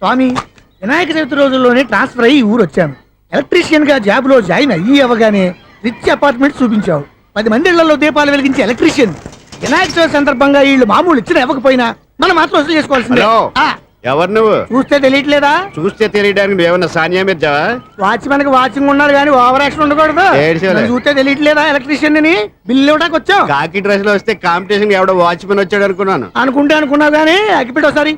స్వామి, వినాయక చవితి రోజుల్లోనే ట్రాన్స్ఫర్ అయ్యి ఊరు వచ్చాను. ఎలక్ట్రీషియన్ గా జాబ్ లో జాయిన్ అయ్యి అవగానే రిచ్ అపార్ట్మెంట్ చూపించావు. 10 మంది ఇళ్లలో దీపాలు వెలిగించే ఎలక్ట్రీషియన్. వినాయక చవితి సందర్భంగా వీళ్ళు మామూలు ఇచ్చిన ఇవ్వకపోయినా మనం మాత్రం వసూలు చేసుకోవాల్సిందే. ఎవరు నువ్వు? చూస్తే తెలియట్లేదా? చూస్తే తెలియడానికి నువ్వేమన్నా సానియా మీర్జావా? వాచ్మెన్ కి వాచింగ్ ఉండాలి కానీ ఓవర్ యాక్షన్ ఉండకూడదు. చూస్తే తెలియట్లేదా ఎలక్ట్రీషియన్ అని? బిల్లు ఇవ్వడానికి వచ్చావు. కాకి డ్రెస్ లో వస్తే కాంపిటీషన్ ఎవడో వాచ్మెన్ వచ్చాడు అనుకున్నాను. అనుకున్నావు కానీ అగ్గిపెట్టి ఒకసారి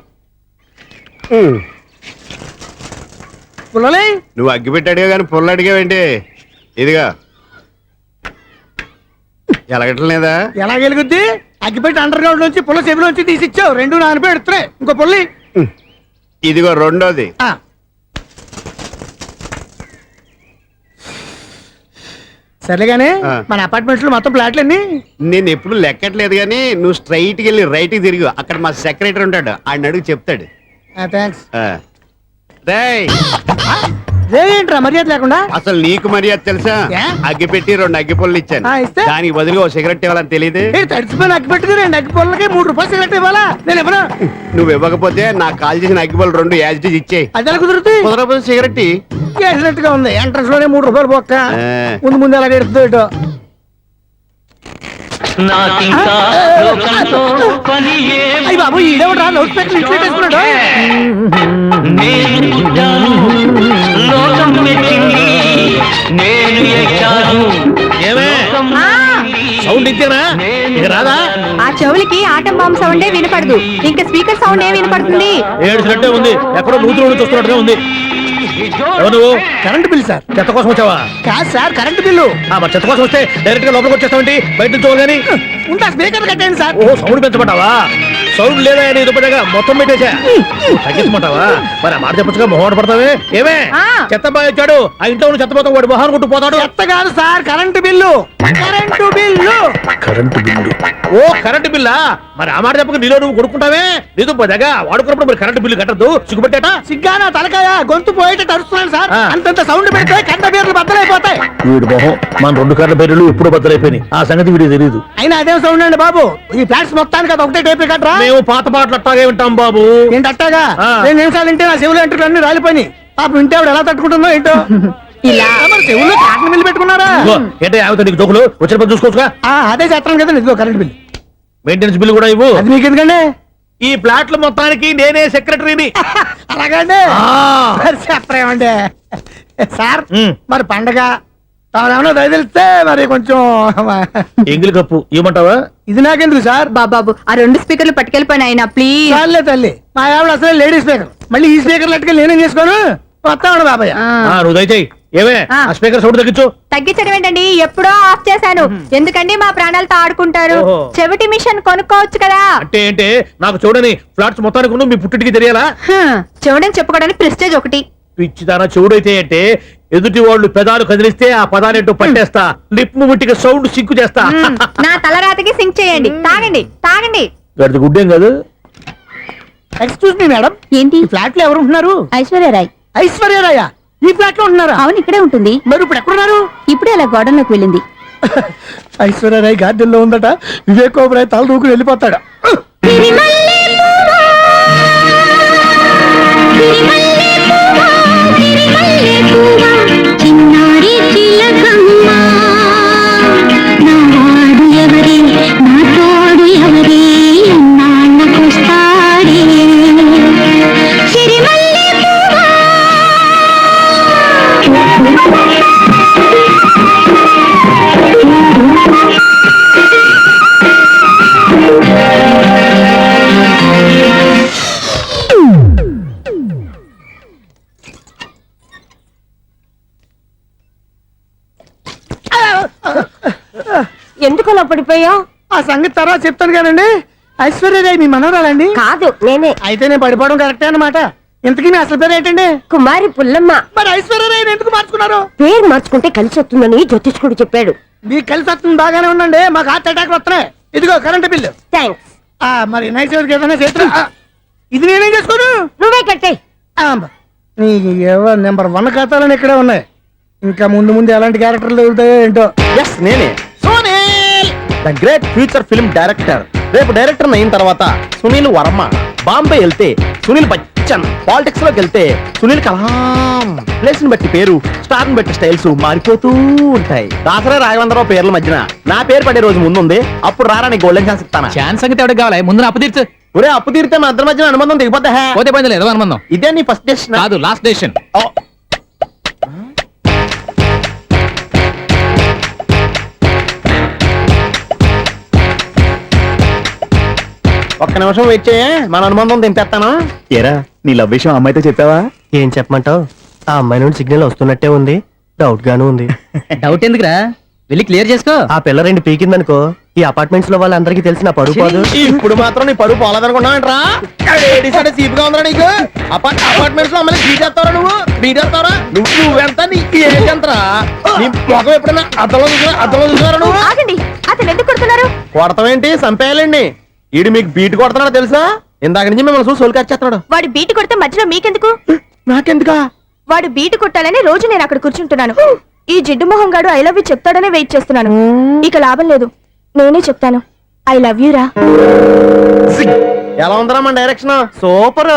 పుల్లలే. నువ్వు అగ్గి పెట్టాడుగా కానీ పుల్ల అడిగావేంటి? ఇదిగా ఎలగటం లేదా? ఎలా వెలుగుద్ది? అగ్గిపెట్టి అండర్ గ్రౌండ్ నుంచి పుల్ల చెవిలోంచి తీసిచ్చావు. 2 నానపై ఎడుతున్నాయి. ఇంకో పుల్లి ఇదిగో రెండోది. సరేగానే మన అపార్ట్మెంట్స్ లో మొత్తం ఫ్లాట్లు అన్ని నేను ఎప్పుడు లెక్కట్లేదు కానీ నువ్వు స్ట్రైట్ కి వెళ్ళి రైట్ కి తిరిగి అక్కడ మా సెక్రటరీ ఉంటాడు, ఆయన అడుగు చెప్తాడు. థ్యాంక్స్. ఏంట్రా మర్యాద లేకుండా? అసలు నీకు మర్యాద తెలుసా? అగ్గి పెట్టి 2 అగ్గి పుల్లలు ఇచ్చాను, దానికి బదులుగా ఓ సిగరెట్ ఇవ్వాలని తెలియదు. తడిచిపోయిన అగ్గి పెట్టి 2 అగ్గి పుల్లలకి 3 రూపాయలు సిగరెట్ ఇవ్వాలా? నేను ఇవ్వను. నువ్వు ఇవ్వకపోతే నాకు కాల్ చేసిన అగ్గి పుల్లలు 2 యాజిటీస్ ఇచ్చేయి. అది ఎలా కుదురుతుంది? కుదరకపోతే సిగరెట్ చేసినట్టుగా ఉంది. ఎంట్రన్స్ లోనే 3 రూపాయలు పోక్క. ముందు అలాగే ఎడుతుంది ఇటు. అయ్యి బాబు, ఈడేవడా లౌడ్ స్పీకర్ ఇంట్లో వేసుకున్నాడు? సౌండ్ ఇచ్చానా? రాదా? ఆ చెవులకి ఆటం బాంబు సౌండే వినపడదు, ఇంకా స్పీకర్ సౌండ్ ఏ వినపడుతుంది? ఏడుసినట్టే ఉంది, ఎక్కడో నూతులు చూస్తున్నట్టుగా ఉంది. నువ్వు కరెంట్ బిల్ సార్. చెత్త కోసం వచ్చావా? కాదు సార్, కరెంట్ బిల్లు. చెత్త కోసం వస్తే డైరెక్ట్ గా లోపలికి వచ్చేస్తావంటి, బయట నుంచి కానీ ఉంటా. స్పీకర్ కట్టండి సార్. ఓ సౌండ్ పెంచమంటావా? సౌండ్ లేదా నీ దుప్పటగా మొత్తం పెట్టేసా. తగ్గించమంటావా? మరి ఆ మాట చెప్పచ్చుగా, మొహమాట పడతావే. ఏమే చెత్త బాగా వచ్చాడు, ఆ ఇంట్లో ఉన్న చెత్త పోతాం, వాడు మొహాన్ని కొట్టు పోతాడు. చెత్త కాదు sir, current bill. Current bill. Current bill. ఓ కరెంటు బిల్లా? మరి ఆ మాట చెప్పక నీలో నువ్వు కొడుకుంటావే. నీ దుప్పటగా వాడుకున్నప్పుడు మరి కరెంటు బిల్లు కట్టద్దు, సిగ్గుపెట్టాట. సిగ్గానా తలకాయ? గొంతు పోయేటట్టు అరుస్తున్నాను సార్. అంతంత సౌండ్ పెడితే కరెంట్ బిల్లు బద్దలైపోతాయి. వీడు మొహం మన 2 కరెంట్ బిల్లులు ఎప్పుడు బద్దలైపోయినాయి, ఆ సంగతి వీడికి తెలియదు. అయినా అదే సౌండ్ అండి బాబు. ఈ ఫ్లాట్స్ మొత్తానికి అది ఒకటే టేప్ కట్టరా? మేము పాత పాటలు అట్టాగే వింటాం బాబు. ఏంటి అట్టాగా? 2 నిమిషాలు వింటే నా చెవులు ఎంట్రులు అన్ని రాలిపోయినాయి. పాపం వింటే ఆవిడ ఎలా తట్టుకుంటుందో ఏంటో. ఇలా మరి చెవుల్లో కాటన్ బిల్లు పెట్టుకున్నారా? ఏంటో ఆమెతో నీకు జోకులు వచ్చిన పని చూసుకోవచ్చుగా. అదే చేస్తాను కదా. ఇదిగో కరెంట్ బిల్లు. మెయింటెనెన్స్ బిల్లు కూడా ఇవ్వు. అది మీకు ఎందుకండి? ఈ ప్లాట్ల మొత్తానికి నేనే సెక్రటరీని. అలాగండి. చెప్పరేమండి సార్. మరి పండగ ఏమన్నా దయదలిస్తే మరి కొంచెం ఎంగిలి కప్పు ఇవ్వమంటావా? ఇది నాకెందుకు సార్? బాబాబు, ఆ 2 స్పీకర్లు పట్టుకెళ్ళిపోయిన ఆయన ప్లీజ్. చాలే తల్లి, మా ఆవిడ అసలే లేడీ స్పీకర్. మళ్ళీ ఈ స్పీకర్లు అట్టుకెళ్ళి నేనేం చేసుకోను? వస్తాడు బాబాయ్. నువ్వు దయచేయి. ఏమే ఆ స్పీకర్ సౌండ్ తగ్గించు. తగ్గించడం ఏంటండి, ఎప్పుడో ఆఫ్ చేశాను. ఎందుకండి మా ప్రాణాలతో ఆడుకుంటారు? చెవిటి మిషన్ కొనుక్కోవచ్చు కదా. అంటే ఏంటే నాకు చూడని ఫ్లాట్స్ మొత్తానికి మీ పుట్టింటికి తెలియాలా? చెవుడని చెప్పుకోవడానికి ప్రెస్టేజ్ ఒకటి. పిచ్చిదానా చెవుడైతే అంటే ఎదుటి వాళ్ళు పెదాలు కదిలిస్తే ఆ పదాలేంటో పట్టేస్తా, లిప్ ముట్టిగా సౌండ్ సింకు చేస్తా. నా తలరాతకి సింక్ చేయండి. తాగండి తాగండి. గడిది గుడ్డేం కాదు. ఎక్స్క్యూజ్ మీ మేడం, ఏంటి? ఫ్లాట్ లో ఎవరు ఉంటున్నారు? ఐశ్వర్యరాయ్. ఐశ్వర్యరాయ ఈ ఫ్లాట్ లో ఉంటున్నారా? అవును, ఇక్కడే ఉంటుంది. మరి ఇప్పుడు ఎక్కడున్నారు? ఇప్పుడే అలా గోడంలోకి వెళ్ళింది. ఐశ్వర్యరాయ్ గార్డెన్ లో ఉందట. వివేక్ ఓబరాయ్ తల దూకుని వెళ్ళిపోతాడు. ఎందుకు అలా పడిపోయావు? ఆ సంగతి తర్వాత చెప్తాను కానండి. ఐశ్వర్యరాయ్ మీ మనవరాలండి? కాదు, నేనే. అయితే నేను పడిపోవడం కరెక్టే అన్నమాట. ఇంతకీ మీ అసలు పేరు ఏంటండి? కుమారి పుల్లమ్మ. మరి ఐశ్వర్యరాయ్ ఎందుకు మార్చుకున్నారు? పేరు మార్చుకుంటే కలిసి వస్తుందని జ్యోతిష్కుడు చెప్పాడు. మీకు కలిసి వస్తుంది, బాగానే ఉండండి. మాకు హార్ట్ అటాక్ వస్తున్నాయి. ఇదిగో కరెంట్ బిల్లు. థ్యాంక్స్. మరి నైట్ ఏదైనా చేస్తా. ఇది నేనేం చేసుకోను? నువ్వే కట్టే. నెంబర్ 1 ఖాతాలని ఇక్కడే ఉన్నాయి. ఇంకా ముందు ముందు ఎలాంటి క్యారెక్టర్లు ఎదుగుతాయో ఏంటో. ఎస్, నేనే Sunil, the great future film director. రేపు డైరెక్టర్ అయిన తర్వాత సునీల్ వర్మ బాంబే వెళ్తే సునీల్ క్వశ్చన్. పాలిటిక్స్ లోకి వెళ్తే సునీల్ కలాం ప్లేస్ ని బట్టి పేరు, స్టార్ ని బట్టి స్టైల్స్ మారిపోతూ ఉంటాయి. దాసరా రాఘవేంద్రరావు పేర్ల మధ్యన నా పేరు పడే రోజు ముందుంది. అప్పుడు రారా నీ గోల్డెన్ ఛాన్స్ ఇస్తానా? ఛాన్స్ సంగతి ఎవరికి కావాలి? ముందు నా అప్పు తీర్చు. ఒరే అప్పు తీరితే మా ఇద్దరి మధ్యన అనుబంధం దిగిపోతా. పోతే పోయింది లేదు అనుబంధం. ఇదే నీ ఫస్ట్ డెస్టినేషన్ కాదు, లాస్ట్ డెసిషన్. ఒక్క నిమిషం వెయిట్ చేయ, మన అనుబంధం దింపేస్తాను. ఏరా నీ లవ్ విషయం అమ్మాయితో చెప్పావా? ఏం చెప్పమంటావు? ఆ అమ్మాయి నుండి సిగ్నల్ వస్తున్నట్టే ఉంది, డౌట్ గాను ఉంది. డౌట్ ఎందుకురా, వెళ్ళి క్లియర్ చేసుకో. ఆ పిల్ల రెండు పీకిందనుకో, ఈ అపార్ట్మెంట్స్ లో వాళ్ళందరికీ తెలిసిన పరువు పోదు. ఇప్పుడు మాత్రం నీ పరువు పోలేదనుకున్నావంటరా? సీపుగా ఉందా నీకు? అపార్ట్మెంట్స్ లో అమ్మని బీటేస్తావరా నువ్వు? బీటేస్తావరా నువ్వెంత? నీకు ఏంటంతరా? నీ మొఖం ఎప్పుడైనా అర్థంలో చూసారా నువ్వు? ఆగండి, అతను ఎందుకు కొడుతున్నారు? కొడతావేంటి? చంపేయాలండి. ఈడు మీకు బీట్ కొడుతున్నాడు తెలుసా? ఇందాక నుంచి మిమ్మల్ని చూసి సోల్కొచ్చేస్తున్నాడు. వాడు బీటు కొడితే మధ్యలో మీకెందుకు? నాకెందుకా? వాడు బీటు కొట్టాలని రోజు నేను అక్కడ కూర్చుంటున్నాను. ఈ జిడ్డు మొహం గాడు ఐ లవ్ యూ చెప్తాడనే వెయిట్ చేస్తున్నాను. ఇక లాభం లేదు, నేనే చెప్తాను ఐ లవ్ యూ రా. ఎలా ఉందరా మన డైరెక్షన్? సూపర్.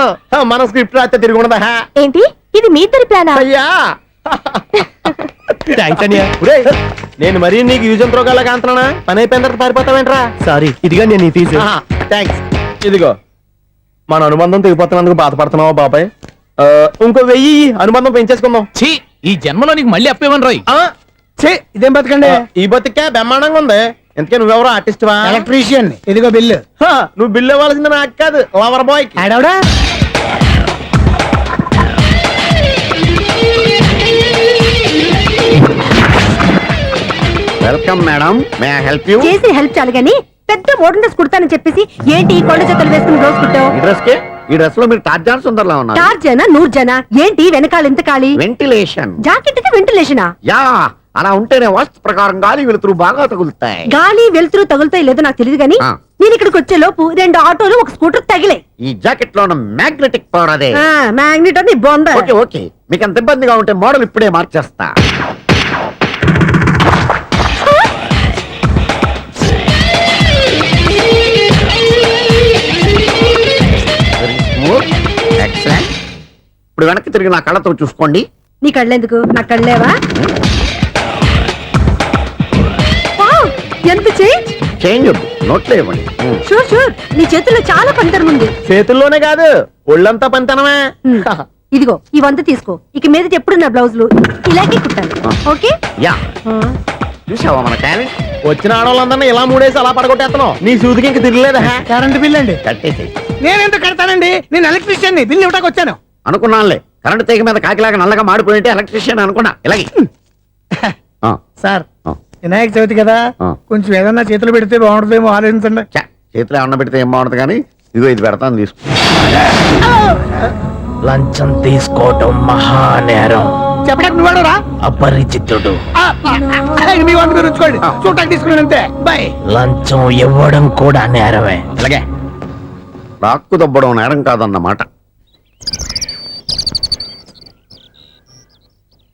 మన స్క్రిప్ట్ రాస్తే తిరిగి ఉండదా? ఏంటి ఇది మీ ఇద్దరి ప్లానా? అయ్యా నేను మరీ నీకు యూజ్ ఎంతో గల కాంతనా? పని అయిపోయిన తర్వాత పారిపోతావేంట్రా? సారీ, ఇదిగా నేను తీసు. థ్యాంక్స్. ఇదిగో మన అనుబంధం తెగిపోతున్నందుకు బాధపడుతున్నావా బాబాయ్? ఇంకో 1000 అనుబంధం పెంచేసుకుందాం. ఛీ, ఈ జన్మలో నీకు మళ్ళీ అప్పు ఇవ్వను రోయ్. ఇదేం బతకండి? ఈ బతికే బ్రహ్మాండంగా ఉంది. ఎందుకే నువ్వెవరో ఆర్టిస్ట్ వా? ఎలక్ట్రీషియన్. ఇదిగో బిల్లు. నువ్వు బిల్లు ఇవ్వాల్సింది నాకు కాదు, లవర్ బాయ్. ఆడవడా? Welcome madam, may I help you? చేసి హెల్ప్ చాలు గాని పెద్ద మోడల్ డ్రెస్ కుడతానని చెప్పేసి ఏంటి కొండ జతలు వేసుకుని రోజు కుట్టావు? ఈ డ్రెస్ కే, ఈ డ్రెస్ లో మీరు టార్జాన్ సుందర్లా ఉన్నారు. టార్జనా నూర్జనా ఏంటి వెనకాల ఎంత ఖాళీ? వెంటిలేషన్. జాకెట్ కి వెంటిలేషనా? యా, అలా ఉంటేనే వాస్తు ప్రకారం గాలి వెలుతురు బాగా తగులుతాయి. గాలి వెలుతురు తగులుతాయి లేదో నాకు తెలియదు గాని నేను ఇక్కడికి వచ్చే లోపు 2 ఆటోలు ఒక స్కూటర్ తగిలే. ఈ జాకెట్ లో ఉన్న మ్యాగ్నెటిక్ పవర్ అదే. మ్యాగ్నెట్ అని బొంద. ఓకే ఓకే, మీకు అంత ఇబ్బందిగా ఉంటే మోడల్ ఇప్పుడే మార్చేస్తా. ఎక్సలెంట్. ఇప్పుడు వెనక్కి తిరిగి నా కళ్ళతో చూసుకోండి. నీ కళ్ళెందుకు? నా కళ్ళేవా? వావ్, ఎంత చేంజ్. చేంజ్ వద్దు, నోట్లో ఇవ్వండి. షూర్ షూర్, నీ చేతుల్లో చాలా పంతరం ఉంది. చేతుల్లోనే కాదు, ఒళ్ళంతా పంతనమే. ఇదిగో ఈ 100 తీసుకో. ఇక మీద ఎప్పుడు నా బ్లౌజులు ఇలాగే కుట్టాలి. ఓకే? యా, చూసావా మన టాలెంట్? వచ్చిన ఆడవాళ్ళందరినీ ఇలా మూడేసి అలా పడగొట్టేస్తున్నావు. నీ సూదికి ఇంక తిరగలేదా? కరెంట్ బిల్ అండి. కట్టేసి. నేనెందుకు కడతానండి? నేను ఎలక్ట్రీషియన్. బిల్ ఇవ్వడానికి వచ్చాను. అనుకున్నానులే, కరెంట్ తీగ మీద కాకిలాగా నల్లగా మాడిపోయింటే ఎలక్ట్రీషియన్ అనుకున్నా. ఇలాగే సార్, వినాయక చవితి కదా, కొంచెం ఏదన్నా చేతులు పెడితే బాగుంటుందేమో ఆలోచించండి. చేతిలో అన్న పెడితే ఏం బాగుంటుంది కానీ ఇదిగో ఇది పెడతాను, తీసుకో. లంచం తీసుకోవటం మహానేరం. చెప్పడానికి నువ్వాడరా? అపరిచితుడు. మీ వంద మీరు ఉంచుకోండి, చూడటానికి తీసుకున్నాను అంతే. బాయ్. లంచం ఇవ్వడం కూడా నేరమే. అలాగే రాక్కు దబ్బడం నేరం కాదన్నమాట.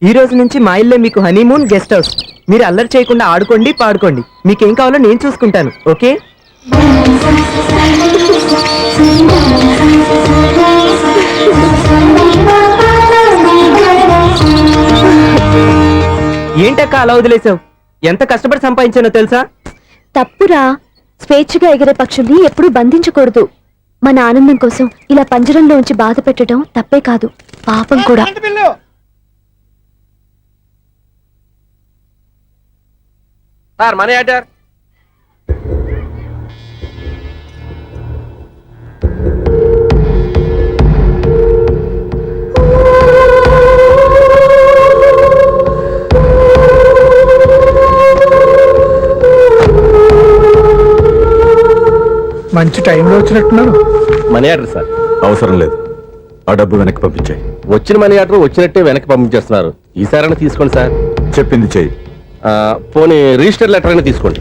ఈ రోజు నుంచి మా ఇల్లే మీకు హనీమూన్ గెస్ట్ హౌస్. మీరు అల్లరి చేయకుండా ఆడుకోండి, పాడుకోండి. మీకేం కావాలో నేను చూసుకుంటాను. ఓకే? ఏంటక్క అలా వదిలేసావు? ఎంత కష్టపడి సంపాదించానో తెలుసా? తప్పురా, స్వేచ్ఛగా ఎగిరే పక్షుల్ని ఎప్పుడూ బంధించకూడదు. మన ఆనందం కోసం ఇలా పంజరంలో ఉంచి బాధ పెట్టడం తప్పే కాదు, పాపం కూడా. Current bill. Sir money order. మంచి టైంలో వచ్చినట్టున్నారు. Money order sir. అవసరం లేదు, ఆ డబ్బు వెనక్కి పంపించాయి. వచ్చిన మనీ ఆర్డర్ వచ్చినట్టే వెనక్కి పంపించేస్తున్నారు. ఈసారైనా తీసుకోండి సార్. చెప్పింది చెయ్యి. పోనీ రిజిస్టర్ లెటర్ అయినా తీసుకోండి.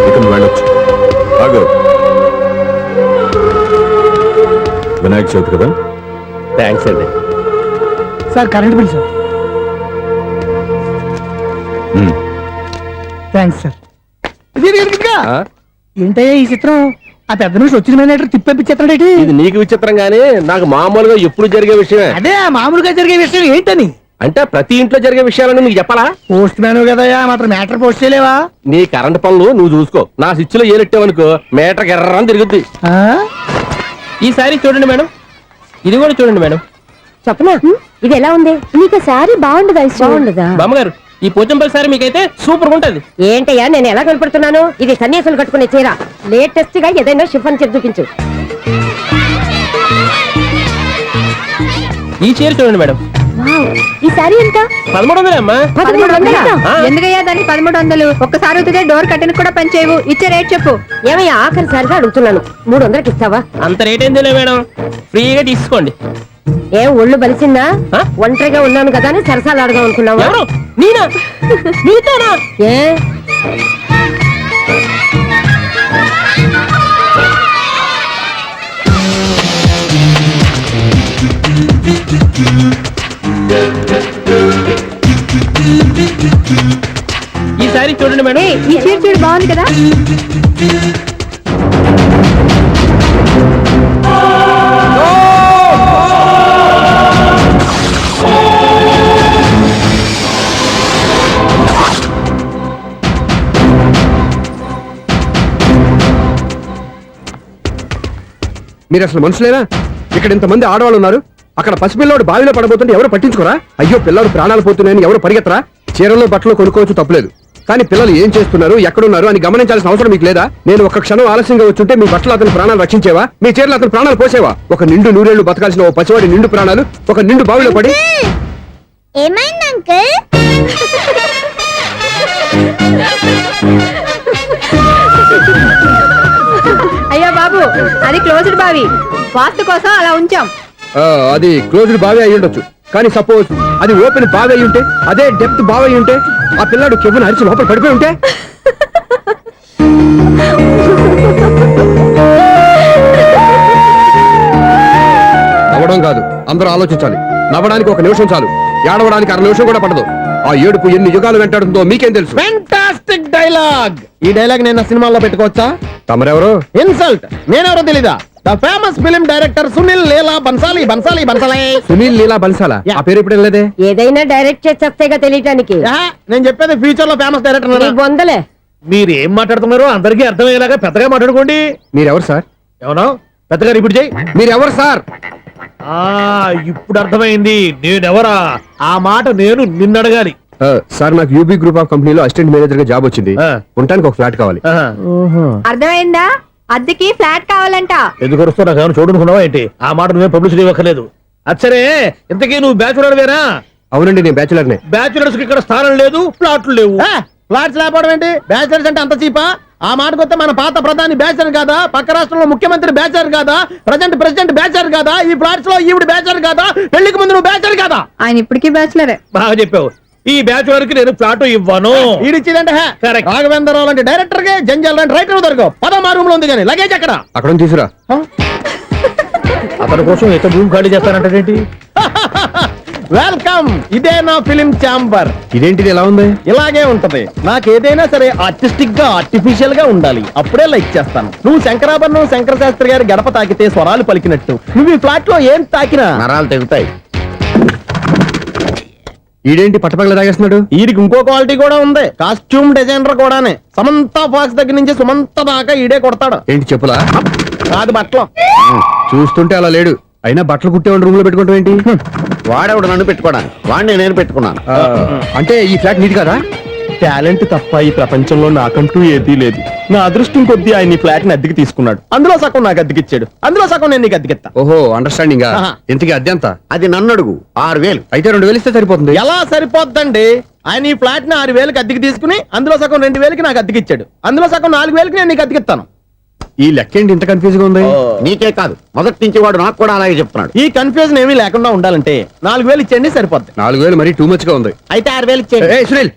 ఇక నువ్వు వెళ్ళొచ్చు. ఆగు. వినాయక చవితి కదా, థ్యాంక్స్ అండి. Sir current bill sir. Thanks sir. ఏంటయ్యా ఈ చిత్రం? ఆ పెద్ద నుంచి వచ్చిన మేనేటర్ తిప్పించేస్తున్నాడు. ఇది నీకు విచిత్రం గానీ నాకు మామూలుగా ఎప్పుడు జరిగే విషయమే. అదే మామూలుగా జరిగే విషయం ఏంటని. అంటే ప్రతి ఇంట్లో జరిగే విషయాలను నీకు చెప్పాలా? పోస్ట్ మ్యాన్ కదయ్యా, మాత్రం మ్యాటర్ పోస్ట్ చేయలేవా? నీ కరెంట్ పనులు నువ్వు చూసుకో. నా స్విచ్ లో ఏలెట్టావనుకో మీటర్ ఎర్రని తిరుగుద్ది. ఆ? ఈసారి చూడండి మేడం, ఇది కూడా చూడండి మేడం. చెప్పనా ఇది ఎలా ఉంది? నీకు శారీ బాగుండదా? బాగుండదా? బామ్మగారు ఈ పోచంపల్లి సారీ మీకైతే సూపర్ ఉంటది. ఏంటయ్యా నేను ఎలా కనపడుతున్నాను? ఇది సన్యాసులు కట్టుకునే చీర. లేటెస్ట్ గా ఏదైనా షిఫన్ చేసి చూపించు. ఈ చీర చూడండి మేడం, వావ్, ఈ శారీ ఎంత? 1300 అమ్మా. 1300? ఆ. ఎందుకయ్యా దాన్ని 1300? ఒక్కసారి అవుతుందే డోర్ కట్టెన్ కూడా పనిచేయవు. ఇచ్చే రేట్ చెప్పు. ఏమయ్యా ఆఖరిసారిగా అడుగుతున్నాను, 300కి ఇస్తావా? అంత రేట్ ఏందిలే మేడం, ఫ్రీగా తీసుకోండి. ఏం ఒళ్ళు బలిసిందా? ఆ? ఒంటరిగా ఉన్నాను కదా అని సరసాలు అడగా అనుకున్నావా? ఎవరు? నేనా? నీతోనా? ఏ ఈ సారీ చూడండి మేడం. ఈ చీర చూడు బాగుంది కదా. మీరు అసలు మనుషులేనా? ఇక్కడ ఇంతమంది ఆడవాళ్ళు ఉన్నారు, అక్కడ పసిపిల్లాడు బావిలో పడబోతుంటే ఎవరు పట్టించుకోరా? అయ్యో పిల్లాడు ప్రాణాలు పోతున్నాయని ఎవరు పరిగెత్తరా? చీరలో బట్టలు కొనుక్కోవచ్చు తప్పులేదు, కానీ పిల్లలు ఏం చేస్తున్నారు ఎక్కడున్నారు అని గమనించాల్సిన అవసరం మీకు లేదా? నేను ఒక్క క్షణం ఆలస్యంగా వచ్చుంటే మీ బట్టలు అతని ప్రాణాలు రక్షించేవా? మీ చీరలు అతని ప్రాణాలు పోసేవా? ఒక నిండు నూరేళ్లు బతకాల్సిన ఓ పసివాడి నిండు ప్రాణాలు ఒక నిండు బావిలో పడి. ఏమైంది అంకుల్? అయ్యో బాబు, అది క్లోజ్డ్ బావి, వాస్తు కోసం అలా ఉంచాం. అది క్లోజ్డ్ బావి అయి ఉండొచ్చు, కానీ సపోజ్ అది ఓపెన్ బావి అయి ఉంటే, అదే డెప్త్ బావి అయి ఉంటే, ఆ పిల్లాడు కెవ్వున అరిచి లోపల పడిపోయి ఉంటే. నవ్వడం కాదు, అందరూ ఆలోచించాలి. నవ్వడానికి ఒక నిమిషం చాలు, ఏడవడానికి 1/2 నిమిషం కూడా పడదు. ఆ ఏడుపు ఎన్ని యుగాలు వెంటాడుతుందో మీకేం తెలుసు? Fantastic dialogue. ఈ డైలాగ్ నేను సినిమాలో పెట్టుకోవచ్చా? తమరెవరు? ఇన్సల్ట్. నేనెవరో తెలీదా? The famous film director Sunil Leela Bansali. Bansali Bansali. Sunil Leela బన్సాలా? ఆ పేరు ఇప్పుడు లేదే. ఏదైనా డైరెక్ట్ చేసేస్తేగా తెలియటానికి. నేను చెప్పేది ఫ్యూచర్ లో ఫేమస్ డైరెక్టర్. నీ బొందలే. మీరు ఏం మాట్లాడుతున్నారో అందరికీ అర్థమయ్యేలాగా పెద్దగా మాట్లాడుకోండి. మీరెవరు సార్? ఏమన్నా పెద్దగా రిపీట్ చేయి. మీరెవరు సార్? ఇప్పుడు అర్థమైంది నేనెవరా. ఆ మాట నేను నిన్నడగాలి. సార్ నాకు యూబీ గ్రూప్ ఆఫ్ కంపెనీలో అసిస్టెంట్ మేనేజర్ గా జాబ్ వచ్చింది. ఉండడానికి ఒక ఫ్లాట్ కావాలి. అర్థమైందా? అద్దెకి ఫ్లాట్ కావాలంట. ఎందుకు వస్తున్నా నాకు ఏమైనా చూడనుకున్నావా ఏంటి? ఆ మాట నువ్వే పబ్లిసిటీ ఇవ్వక్కర్లేదు. అచ్చరే, ఇంతకీ నువ్వు బ్యాచులర్ వేనా? అవునండి, నేను బ్యాచులర్ నే. బ్యాచులర్స్ కి ఇక్కడ స్థానం లేదు, ప్లాట్లు లేవు. ఫ్లాట్స్ లేకపోవడం ఏంటి? బ్యాచులర్స్ అంటే అంత చీపా? ఆ మాటకొస్తే మన పాత ప్రధాని బ్యాచర్ కాదా? పక్క రాష్ట్రంలో ముఖ్యమంత్రి బ్యాచర్ కాదా? ప్రెసిడెంట్ బ్యాచర్ కాదా? ఈ ఫ్లాట్స్ లో ఈవిడ బ్యాచర్ కాదా? పెళ్లికి ముందు నువ్వు బ్యాచర్ కాదా? ఆయన ఇప్పటికీ బ్యాచులరే. బాగా చెప్పావు. ఈ బ్యాచులర్ కి నేను ఫ్లాట్ ఇవ్వను. ఈడిచ్చిందంటే రాఘవేంద్రరావు లాంటి డైరెక్టర్ కి జంజల్ లాంటి రైటర్ దొరకవు. 13 రూమ్ లో ఉంది కానీ లగేజ్ అక్కడ. అక్కడ తీసురా. అతని కోసం ఎంత భూమి ఖాళీ చేస్తానంటే వెల్కమ్. ఇదే నా ఫిలిం ఛాంబర్. ఇదేంటిది ఎలా ఉంది? ఇలాగే ఉంటది. నాకేదైనా సరే ఆర్టిస్టిక్ గా ఆర్టిఫిషియల్ గా ఉండాలి, అప్పుడే లైక్ చేస్తాను. నువ్వు శంకరాభరణం శంకర శాస్త్రి గారి గడప తాకితే స్వరాలు పలికినట్టు నువ్వు ఈ ఫ్లాట్ లో ఏం తాకినా నరాలు తెగుతాయి. ఈడేంటి పట్టపగల తాగేస్తున్నాడు? వీడికి ఇంకో క్వాలిటీ కూడా ఉంది. కాస్ట్యూమ్ డిజైనర్ కూడానే. సమంత ఫాక్స్ దగ్గర నుంచి సుమంత దాకా ఈడే కొడతాడు. ఏంటి చెప్పులా? కాదు బట్టలు. చూస్తుంటే అలా లేడు. అయినా బట్టలు కుట్టేవాడి రూమ్ లో పెట్టుకుంటాం ఏంటి? వాడేవాడు నన్ను పెట్టుకోవడానికి, వాడిని నేను పెట్టుకున్నాను. అంటే ఈ ఫ్లాట్ నీది కదా? టాలెంట్ తప్ప ఈ ప్రపంచంలో నాకంటూ ఏదీ లేదు. నా అదృష్టం కొద్దీ ఆయన ఈ ఫ్లాట్ ని అద్దెకి తీసుకున్నాడు. అందులో సగం నాకు అద్దెకిచ్చాడు, అందులో సగం నేను నీకు అద్దెకిస్తా. ఓహో, అండర్స్టాండింగ్. ఆహా. ఇంతకీ అద్దె ఎంత? అది నన్ను అడుగు. 6000. అయితే 2000 ఇస్తే సరిపోతుంది. ఎలా సరిపోద్దండి? ఆయన ఈ ఫ్లాట్ ని 6000కి అద్దెకి తీసుకుని అందులో సగం 2000కి నాకు అద్దెకిచ్చాడు, అందులో సగం 4000కి నేను నీకు అద్దెకిస్తాను. ఈ లెక్క ఏంటి ఇంత కన్ఫ్యూజ్ గా ఉంది? నీకే కాదు, మొదటి నుంచి వాడు నాకు కూడా అలాగే చెప్తున్నాడు. ఈ కన్ఫ్యూజన్ ఏమీ లేకుండా ఉండాలంటే 4000 ఇచ్చేయండి, సరిపోద్ది. 4000 మరీ టూ మచ్ గా ఉంది. అయితే 6000 ఇచ్చేయండి. ఏయ్ సునీల్,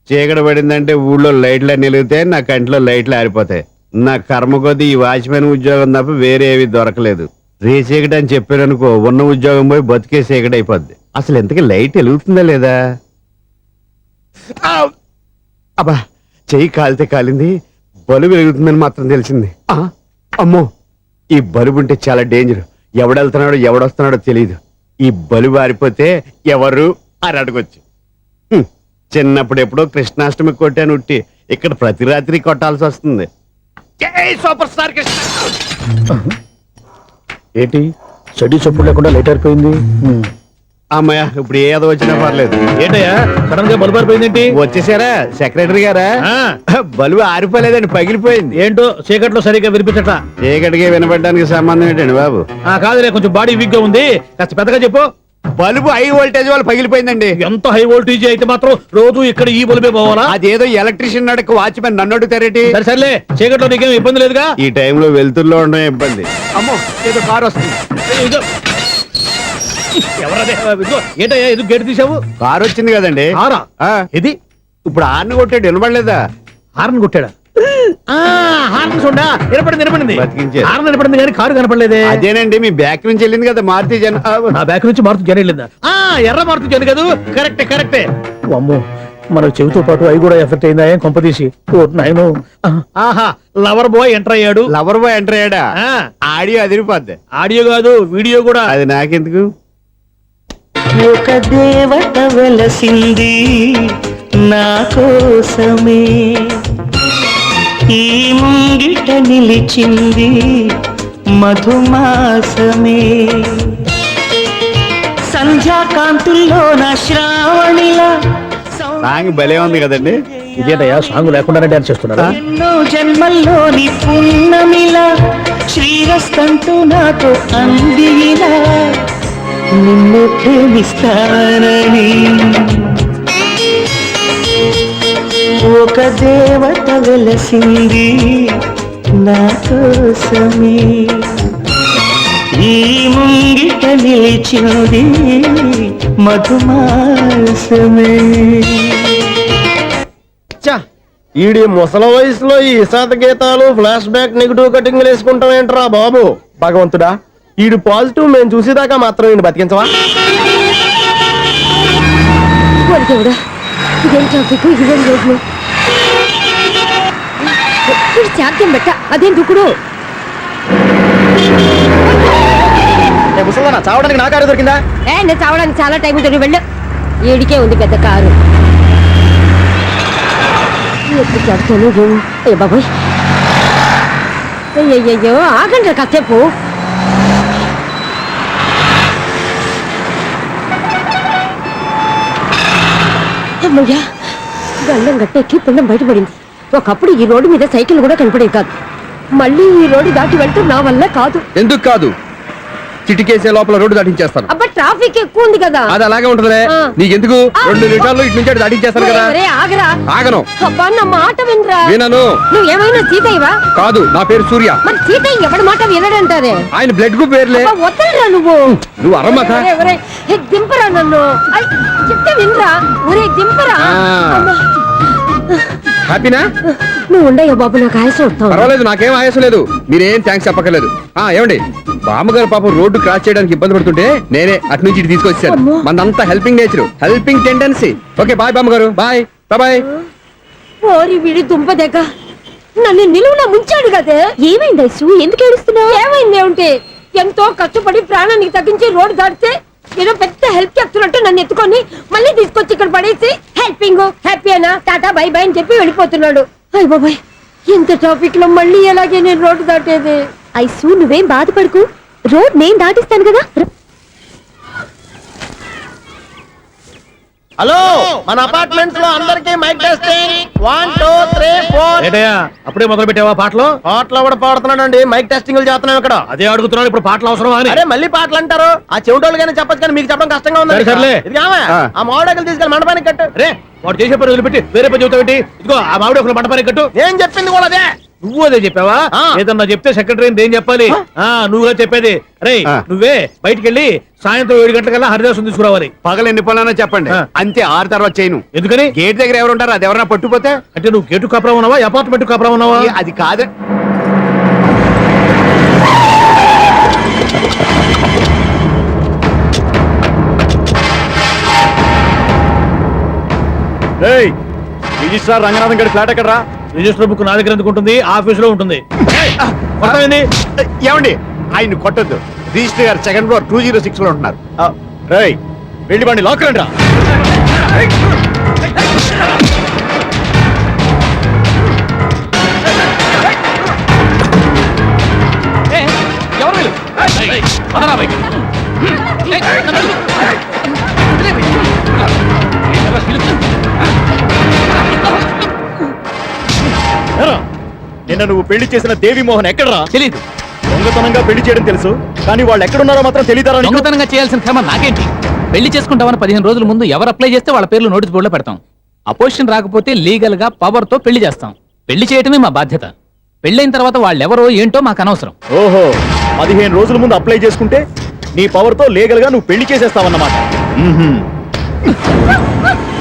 చీకటి పడిందంటే ఊళ్ళో లైట్లు నిలిగితే నా కంటిలో లైట్లు ఆరిపోతాయి. నా కర్మ కొద్దీ ఈ వాచ్మెన్ ఉద్యోగం తప్ప వేరే ఏవి దొరకలేదు. రే చీకటి అని చెప్పారనుకో, ఉన్న ఉద్యోగం పోయి బతికే చీకటి అయిపోద్ది. అసలు ఇంతకీ లైట్ వెలుగుతుందా లేదా? అబ్బా, చెయ్యి కాలితే కాలింది, బలుబు వెలుగుతుందని మాత్రం తెలిసింది. అమ్మో, ఈ బలుబు ఉంటే చాలా డేంజర్. ఎవడెళ్తున్నాడో ఎవడొస్తున్నాడో తెలియదు. ఈ బలుబు ఆరిపోతే ఎవరు అని అడగొచ్చు. చిన్నప్పుడు ఎప్పుడో కృష్ణాష్టమి కొట్టాను ఉట్టి, ఇక్కడ ప్రతి రాత్రి కొట్టాల్సి వస్తుంది. జై సూపర్ స్టార్ కృష్ణ. ఏంటి చెడ్డి చెప్పుడు లేకుండా లేట్ అయిపోయింది? అమ్మయ్య, ఇప్పుడు ఏదో వచ్చినా పర్లేదు. ఏంటయ్యా సడన్ గా బల్బు అయిపోయింది? వచ్చేసారా సెక్రటరీ గారా? బలుబు ఆరిపోలేదండి, పగిలిపోయింది. ఏంటో చీకట్లో సరిగ్గా వినిపించట. చీకటికి వినపడడానికి సంబంధం ఏంటండి బాబు? కాదులే, కొంచెం బాడీ వీక్ గా ఉంది, కాస్త పెద్దగా చెప్పు. బల్బు హై వోల్టేజ్ వాళ్ళు పగిలిపోయిందండి. ఎంత హై వోల్టేజ్ అయితే మాత్రం రోజు ఇక్కడ ఈ బల్బే పోవాలా? అదేదో ఎలక్ట్రీషియన్ నడక వాచ్మెన్ నన్ను అడుగుతారేటి? సరే సర్లే, చీకట్లో నీకేం ఇబ్బంది లేదుగా? ఈ టైంలో వెళ్తుల్లో ఉండడం ఇబ్బంది. అమ్మో, ఏదో కారు వస్తుంది. ఎవరదే? ఏంటయ్యా ఇది గేట్ తీసావు? కారు వచ్చింది కదండి. కారా? ఇది ఇప్పుడు హార్న్ కొట్టాడు, వినపడలేదా? హార్న్ కొట్టాడా? హార్న్ చూడా వినపడింది. బతికించారు. హార్న్ వినపడింది కానీ కారు కనపడలేదే. అదేనండి, మీ బ్యాక్ నుంచి వెళ్ళింది కదా మారుతి జన. నా బ్యాక్ నుంచి మారుతు జన వెళ్ళిందా? ఎర్ర మారుతు జన కదా? కరెక్టే. అమ్మో, మన చెవితో పాటు అవి కూడా ఎఫెక్ట్ అయిందా? ఏం కొంపదీసి నాయను. ఆహా, లవర్ బాయ్ ఎంటర్ అయ్యాడు. లవర్ బాయ్ ఎంటర్ అయ్యాడా? ఆడియో అదిరిపోద్ది. ఆడియో కాదు, వీడియో కూడా. అది నాకెందుకు? ఒక దేవత వెలసింది నా కోసమే, ఈ ముంగిట నిలిచింది మధుమాసమే, సంధ్యాకాంతుల్లో నా శ్రావణిలా సాంగ్ భలే ఉంది కదండి. ఇదేంటయ్యా సాంగ్ లేకుండానే డాన్స్ చేస్తున్నారా? ఎన్నో జన్మల్లోని పున్నమిలా శ్రీరస్తంటూ నాతో అందిలా నిన్ను ప్రేమిస్తానని, ఒక దేవత వెలసింది నా కోసమే, ఈ ముంగిట నిలిచింది మధుమాసమే. ఈడి ముసల వయసులో ఈ ఇసాత గీతాలు, ఫ్లాష్ బ్యాక్, నెగిటివ్ కటింగ్ వేసుకుంటాం ఏంట్రా బాబు? భగవంతుడా, ఈడు పాజిటివ్ మేము చూసేదాకా మాత్రం ఈయన బతికించవా? ఇదేం ట్రాఫిక్, ఇదేం రోడ్లు, చార్జం పెట్ట, అదేం దుక్కుడు. చావడానికి నా కారు దొరికిందా? నేను చావడానికి చాలా టైం ఉంటుంది, వెళ్ళు. ఏడికే ఉంది పెద్ద కారు. ఎప్పుడు చెప్తాను ఏ బాబోయ్. అయ్యయ్యో, ఆగండి కాసేపు. అమ్మయ్యా, గల్లం గట్టెక్కి పిండం బయటపడింది. ఒకప్పుడు ఈ రోడ్డు మీద సైకిల్ కూడా కనపడేది కాదు. మళ్ళీ ఈ రోడ్డు దాటి వెళ్తూ నా వల్ల కాదు. ఎందుకు కాదు? చిటికేసే లోపల రోడ్డు దాటించేస్తాను. అబ్బా, ట్రాఫిక్ ఎక్కువ ఉంది కదా. అది అలాగే ఉంటదిలే. నీకెందుకు? 2 నిమిషాల్లో ఇటు నుంచి దాటించేస్తాను కదా. ఒరే, ఆగరా. ఆగను. అబ్బా, నా మాట వినరా. వినను. నువ్వేమైనా సీతయ్యవా? కాదు, నా పేరు సూర్య. మరి సీతయ్య ఎవడి మాట వినడంటారే? ఆయన బ్లడ్ గ్రూప్ పేర్లే. వద్దరా నువ్వు. నువ్వు అరమ్మక. దింపరా నన్ను. చెప్తే వినరా. ఒరే దింపరా. హ్యాపీనా? నువ్వు ఉండయ్యా బాబు, నాకు ఆయాసం వస్తావు. పర్వాలేదు, నాకేం ఆయాసం లేదు. మీరేం థ్యాంక్స్ చెప్పక్కర్లేదు. ఏమండి, బామ్మగారు పాపం రోడ్డు క్రాస్ చేయడానికి ఇబ్బంది పడుతుంటే నేనే అటు నుంచి ఇటు తీసుకొచ్చాను. మందంతా helping nature, helping tendency. Okay, bye బామ్మగారు. Bye bye. ఓరి వీడి దుంప దగ్గ నన్ను నిలువున ముంచాడు కదే. ఏమైంది ఐసు? ఎందుకు ఏడుస్తున్నావు? ఏమైంది ఏమిటి? ఎంతో కష్టపడి ప్రాణానికి తగ్గించి రోడ్డు దాటితే ఏదో పెద్ద హెల్ప్ చేస్తున్నట్టు నన్ను ఎత్తుకొని మళ్ళీ తీసుకొచ్చి ఇక్కడ పడేసి హెల్పింగ్ హ్యాపీ అయినా టాటా బై బై అని చెప్పి వెళ్ళిపోతున్నాడు. అయ్య బాబాయ్, ఇంత ట్రాఫిక్ లో మళ్ళీ ఎలాగే నేను రోడ్డు దాటేది? ఐసు, నువ్వేం బాధపడకు, రోడ్ నేను దాటిస్తాను కదా. హలో, మన అపార్ట్మెంట్స్ లో అందరికి మైక్ టెస్టింగ్. 1 2 3 4. ఏంటయ్యా అప్పుడే మొదలు పెట్టావా పాటలు? పాటలు కూడా పాడుతున్నాడు. మైక్ టెస్టింగ్ చేస్తున్నాం ఇక్కడ. అదే అడుగుతున్నాడు, ఇప్పుడు పాటలు అవసరం అని. అరే మళ్ళీ పాటలు అంటారు. ఆ చెవిటోళ్ళు కానీ చెప్పచ్చు, కానీ మీకు చెప్పడం కష్టంగా ఉంది. ఇది ఆ మామిడాకులు తీసుకెళ్ళి మండపానికి కట్టు. రే, వాడు చేసే పని వదిలిపెట్టి వేరే పని చెబుతావు. ఇదిగో ఆ మామిడి ఒకరు మండపానికి కట్టు. నేను చెప్పింది కూడా అదే. నువ్వు అదే చెప్పావా? ఆ. ఏదన్నా చెప్తే సెక్రటరీ ఏం చెప్పాలి? నువ్వుగా చెప్పేది. రే ఆ. నువ్వే బయటికి వెళ్ళి సాయంత్రం 7 గంటలకల్లా హరిదాసం తీసుకురావాలి. పగలు ఎన్ని పనులన్నా చెప్పండి, ఆ. అంతే 6 తర్వాత చేయను. ఎందుకని? గేట్ దగ్గర ఎవరు ఉంటారు? అది ఎవరన్నా పట్టుపోతే అంటే నువ్వు గేటు కాపురం ఉన్నావా, అపార్ట్మెంట్ కాపురం ఉన్నావా? అది కాదు. రిజిస్ట్రార్ రంగనాథన్ గారి ఫ్లాట్ ఎక్కడరా? రిజిస్టర్ బుక్ నా దగ్గర ఎందుకు ఉంటుంది? ఆఫీస్ లో ఉంటుంది. కొత్తమైంది. ఏమండి, ఆయన కొట్టద్దు. రిజిస్టర్ గారు 2nd floor 206 లో ఉంటున్నారు. రేయ్ వెళ్ళి బండి లాక్ రండి రా. ఎవరు వీళ్ళు? పదరా బయటికి. నన్ను వదిలు. వదిలే బయటికి. ఎవరు వీళ్ళు? ఏరా, నిన్న నువ్వు పెళ్లి చేసిన దేవి మోహన్ ఎక్కడరా? తెలీదు. దొంగతనంగా పెళ్లి చేయడం తెలుసు, కానీ వాళ్ళు ఎక్కడున్నారో మాత్రం తెలియదారా? దొంగతనంగా చేయాల్సిన క్రమ నాకేంటి? పెళ్లి చేసుకుంటామని 15 రోజుల ముందు ఎవరు అప్లై చేస్తే వాళ్ళ పేర్లు నోటీస్ బోర్డులో పెడతాం. అపోజిషన్ రాకపోతే లీగల్ గా పవర్ తో పెళ్లి చేస్తాం. పెళ్లి చేయటమే మా బాధ్యత. పెళ్ళైన తర్వాత వాళ్ళెవరో ఏంటో మాకు అనవసరం. ఓహో, 15 రోజుల ముందు అప్లై చేసుకుంటే నీ పవర్ తో లీగల్ గా నువ్వు పెళ్లి చేసేస్తావన్నమాట. మ్మ్హ్మ్.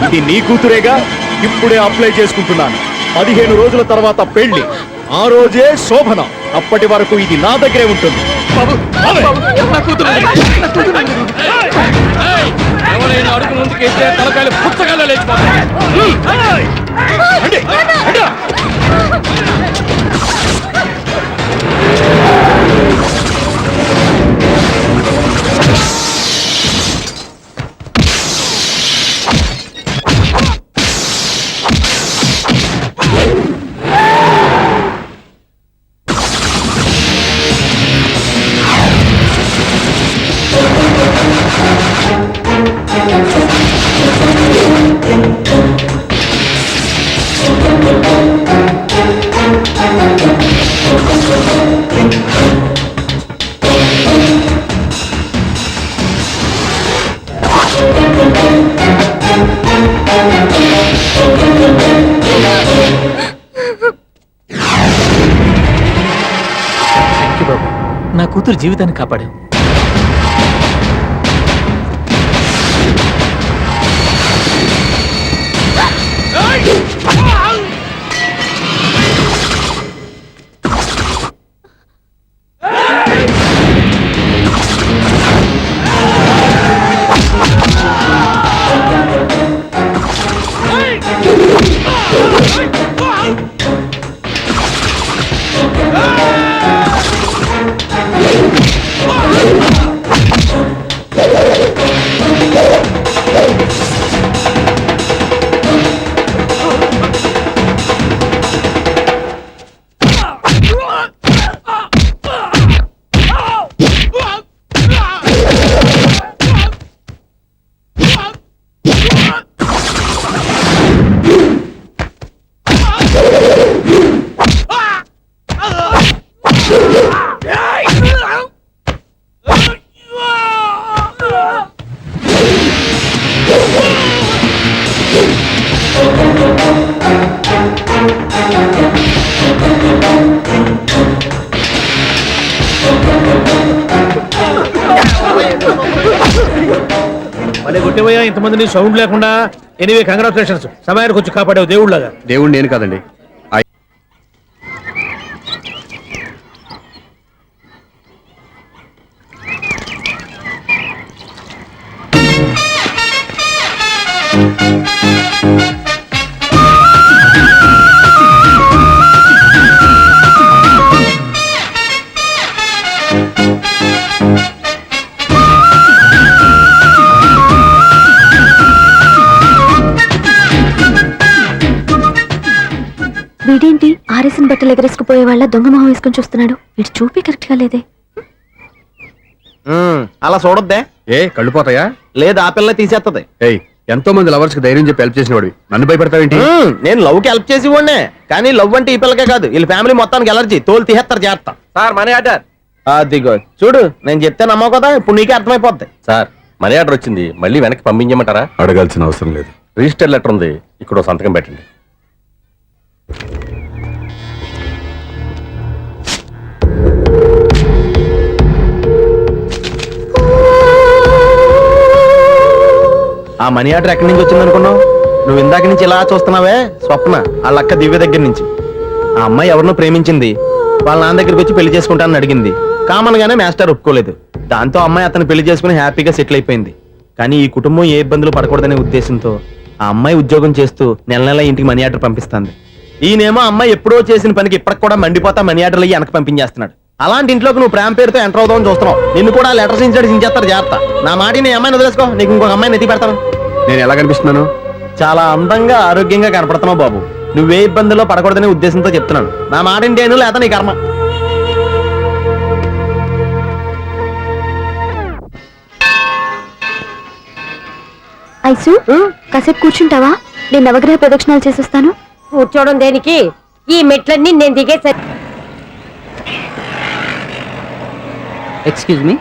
ఇది నీ కూతురేగా, ఇప్పుడే అప్లై చేసుకుంటున్నాను. 15 రోజుల తర్వాత పెళ్లి, ఆ రోజే శోభన. అప్పటి వరకు ఇది నా దగ్గరే ఉంటుంది. ఎవరైనా అడుగు ముందుకేస్తే తలకాయలు పుచ్చకాయలు లేచిపోతాయి. నా కూతురు జీవితాన్ని కాపాడు. మళ్ళీ కొట్టేవయ్యా ఇంతమందిని సౌండ్ లేకుండా. ఎనీవే కంగ్రాచులేషన్స్, సమయానికి వచ్చి కాపాడావు దేవుళ్ళగా. దేవుడు నేను కాదండి. వీడేంటి ఆరేసిన బట్టలు ఎగరేసుకుపోయే వాళ్ళ దొంగ మొహం వేసుకొని చూస్తున్నాడు. వీడు చూపి కరెక్ట్ గా లేదే. అలా చూడొద్దే. ఏ కళ్ళు పోతాయా? లేదు, ఆ పిల్ల తీసేస్తది. ఏయ్, ఎంతో మంది లవర్స్ కి ధైర్యం చెప్పి హెల్ప్ చేసిన వాడివి నన్ను భయపెడతావేంటి? నేను లవ్ కి హెల్ప్ చేసి ఇవ్వండి, కానీ లవ్ అంటే ఈ పిల్లకే కాదు, వీళ్ళ ఫ్యామిలీ మొత్తానికి ఎలర్జీ. తోలు తీసేస్తారు చేస్తా. Sir money order. అదిగో చూడు, నేను చెప్తే నమ్మవు కదా, ఇప్పుడు నీకే అర్థమైపోద్ది. సార్ మనీ ఆర్డర్ వచ్చింది, మళ్ళీ వెనక్కి పంపించమంటారా? అడగాల్సిన అవసరం లేదు. రిజిస్టర్ లెటర్ ఉంది, ఇక్కడ ఓ సంతకం పెట్టండి. ఆ మనీ ఆర్డర్ ఎక్కడి నుంచి వచ్చింది అనుకున్నావు? నువ్వు ఇందాక నుంచి ఇలా చూస్తున్నావే, స్వప్న వాళ్ళ అక్క దివ్య దగ్గర నుంచి. ఆ అమ్మాయి ఎవరినో ప్రేమించింది, వాళ్ళ నాన్న దగ్గరికి వచ్చి పెళ్లి చేసుకుంటానని అడిగింది. కామన్ గానే మాస్టర్ ఒప్పుకోలేదు. దాంతో అమ్మాయి అతను పెళ్లి చేసుకుని హ్యాపీగా సెటిల్ అయిపోయింది. కానీ ఈ కుటుంబం ఏ ఇబ్బందులు పడకూడదనే ఉద్దేశంతో ఆ అమ్మాయి ఉద్యోగం చేస్తూ నెల నెల ఇంటికి మనీ ఆర్డర్ పంపిస్తుంది. ఈయనేమో అమ్మాయి ఎప్పుడో చేసిన పనికి ఇప్పటికి కూడా మండిపోతా మనీ ఆర్డర్లు వెనక పంపించేస్తున్నాడు. అలాంటి ఇంట్లోకి నువ్వు ప్రేమ పేరుతో ఎంటర్ అవుతావని చూస్తున్నావు. నిన్ను కూడా లెటర్స్ సించేస్తారు జాగ్రత్త. నా మాట నీ అమ్మాయిని వదిలేసుకో, నీకు ఇంకొక అమ్మాయిని ఎత్తి పెడతాను. నేను ఎలా కనిపిస్తున్నాను? చాలా అందంగా ఆరోగ్యంగా కనపడుతున్నావు బాబు. నువ్వే ఇబ్బందుల్లో పడకూడదనే ఉద్దేశంతో చెప్తున్నాను. నా మాట ఏంటేను లేదా నీ కర్మ. ఐసు కాసేపు కూర్చుంటావా? నేను నవగ్రహ ప్రదక్షిణాలు చేసేస్తాను. కూర్చోవడం దేనికి? ఈ మెట్లన్నీ నేను దిగేసరి. Excuse me,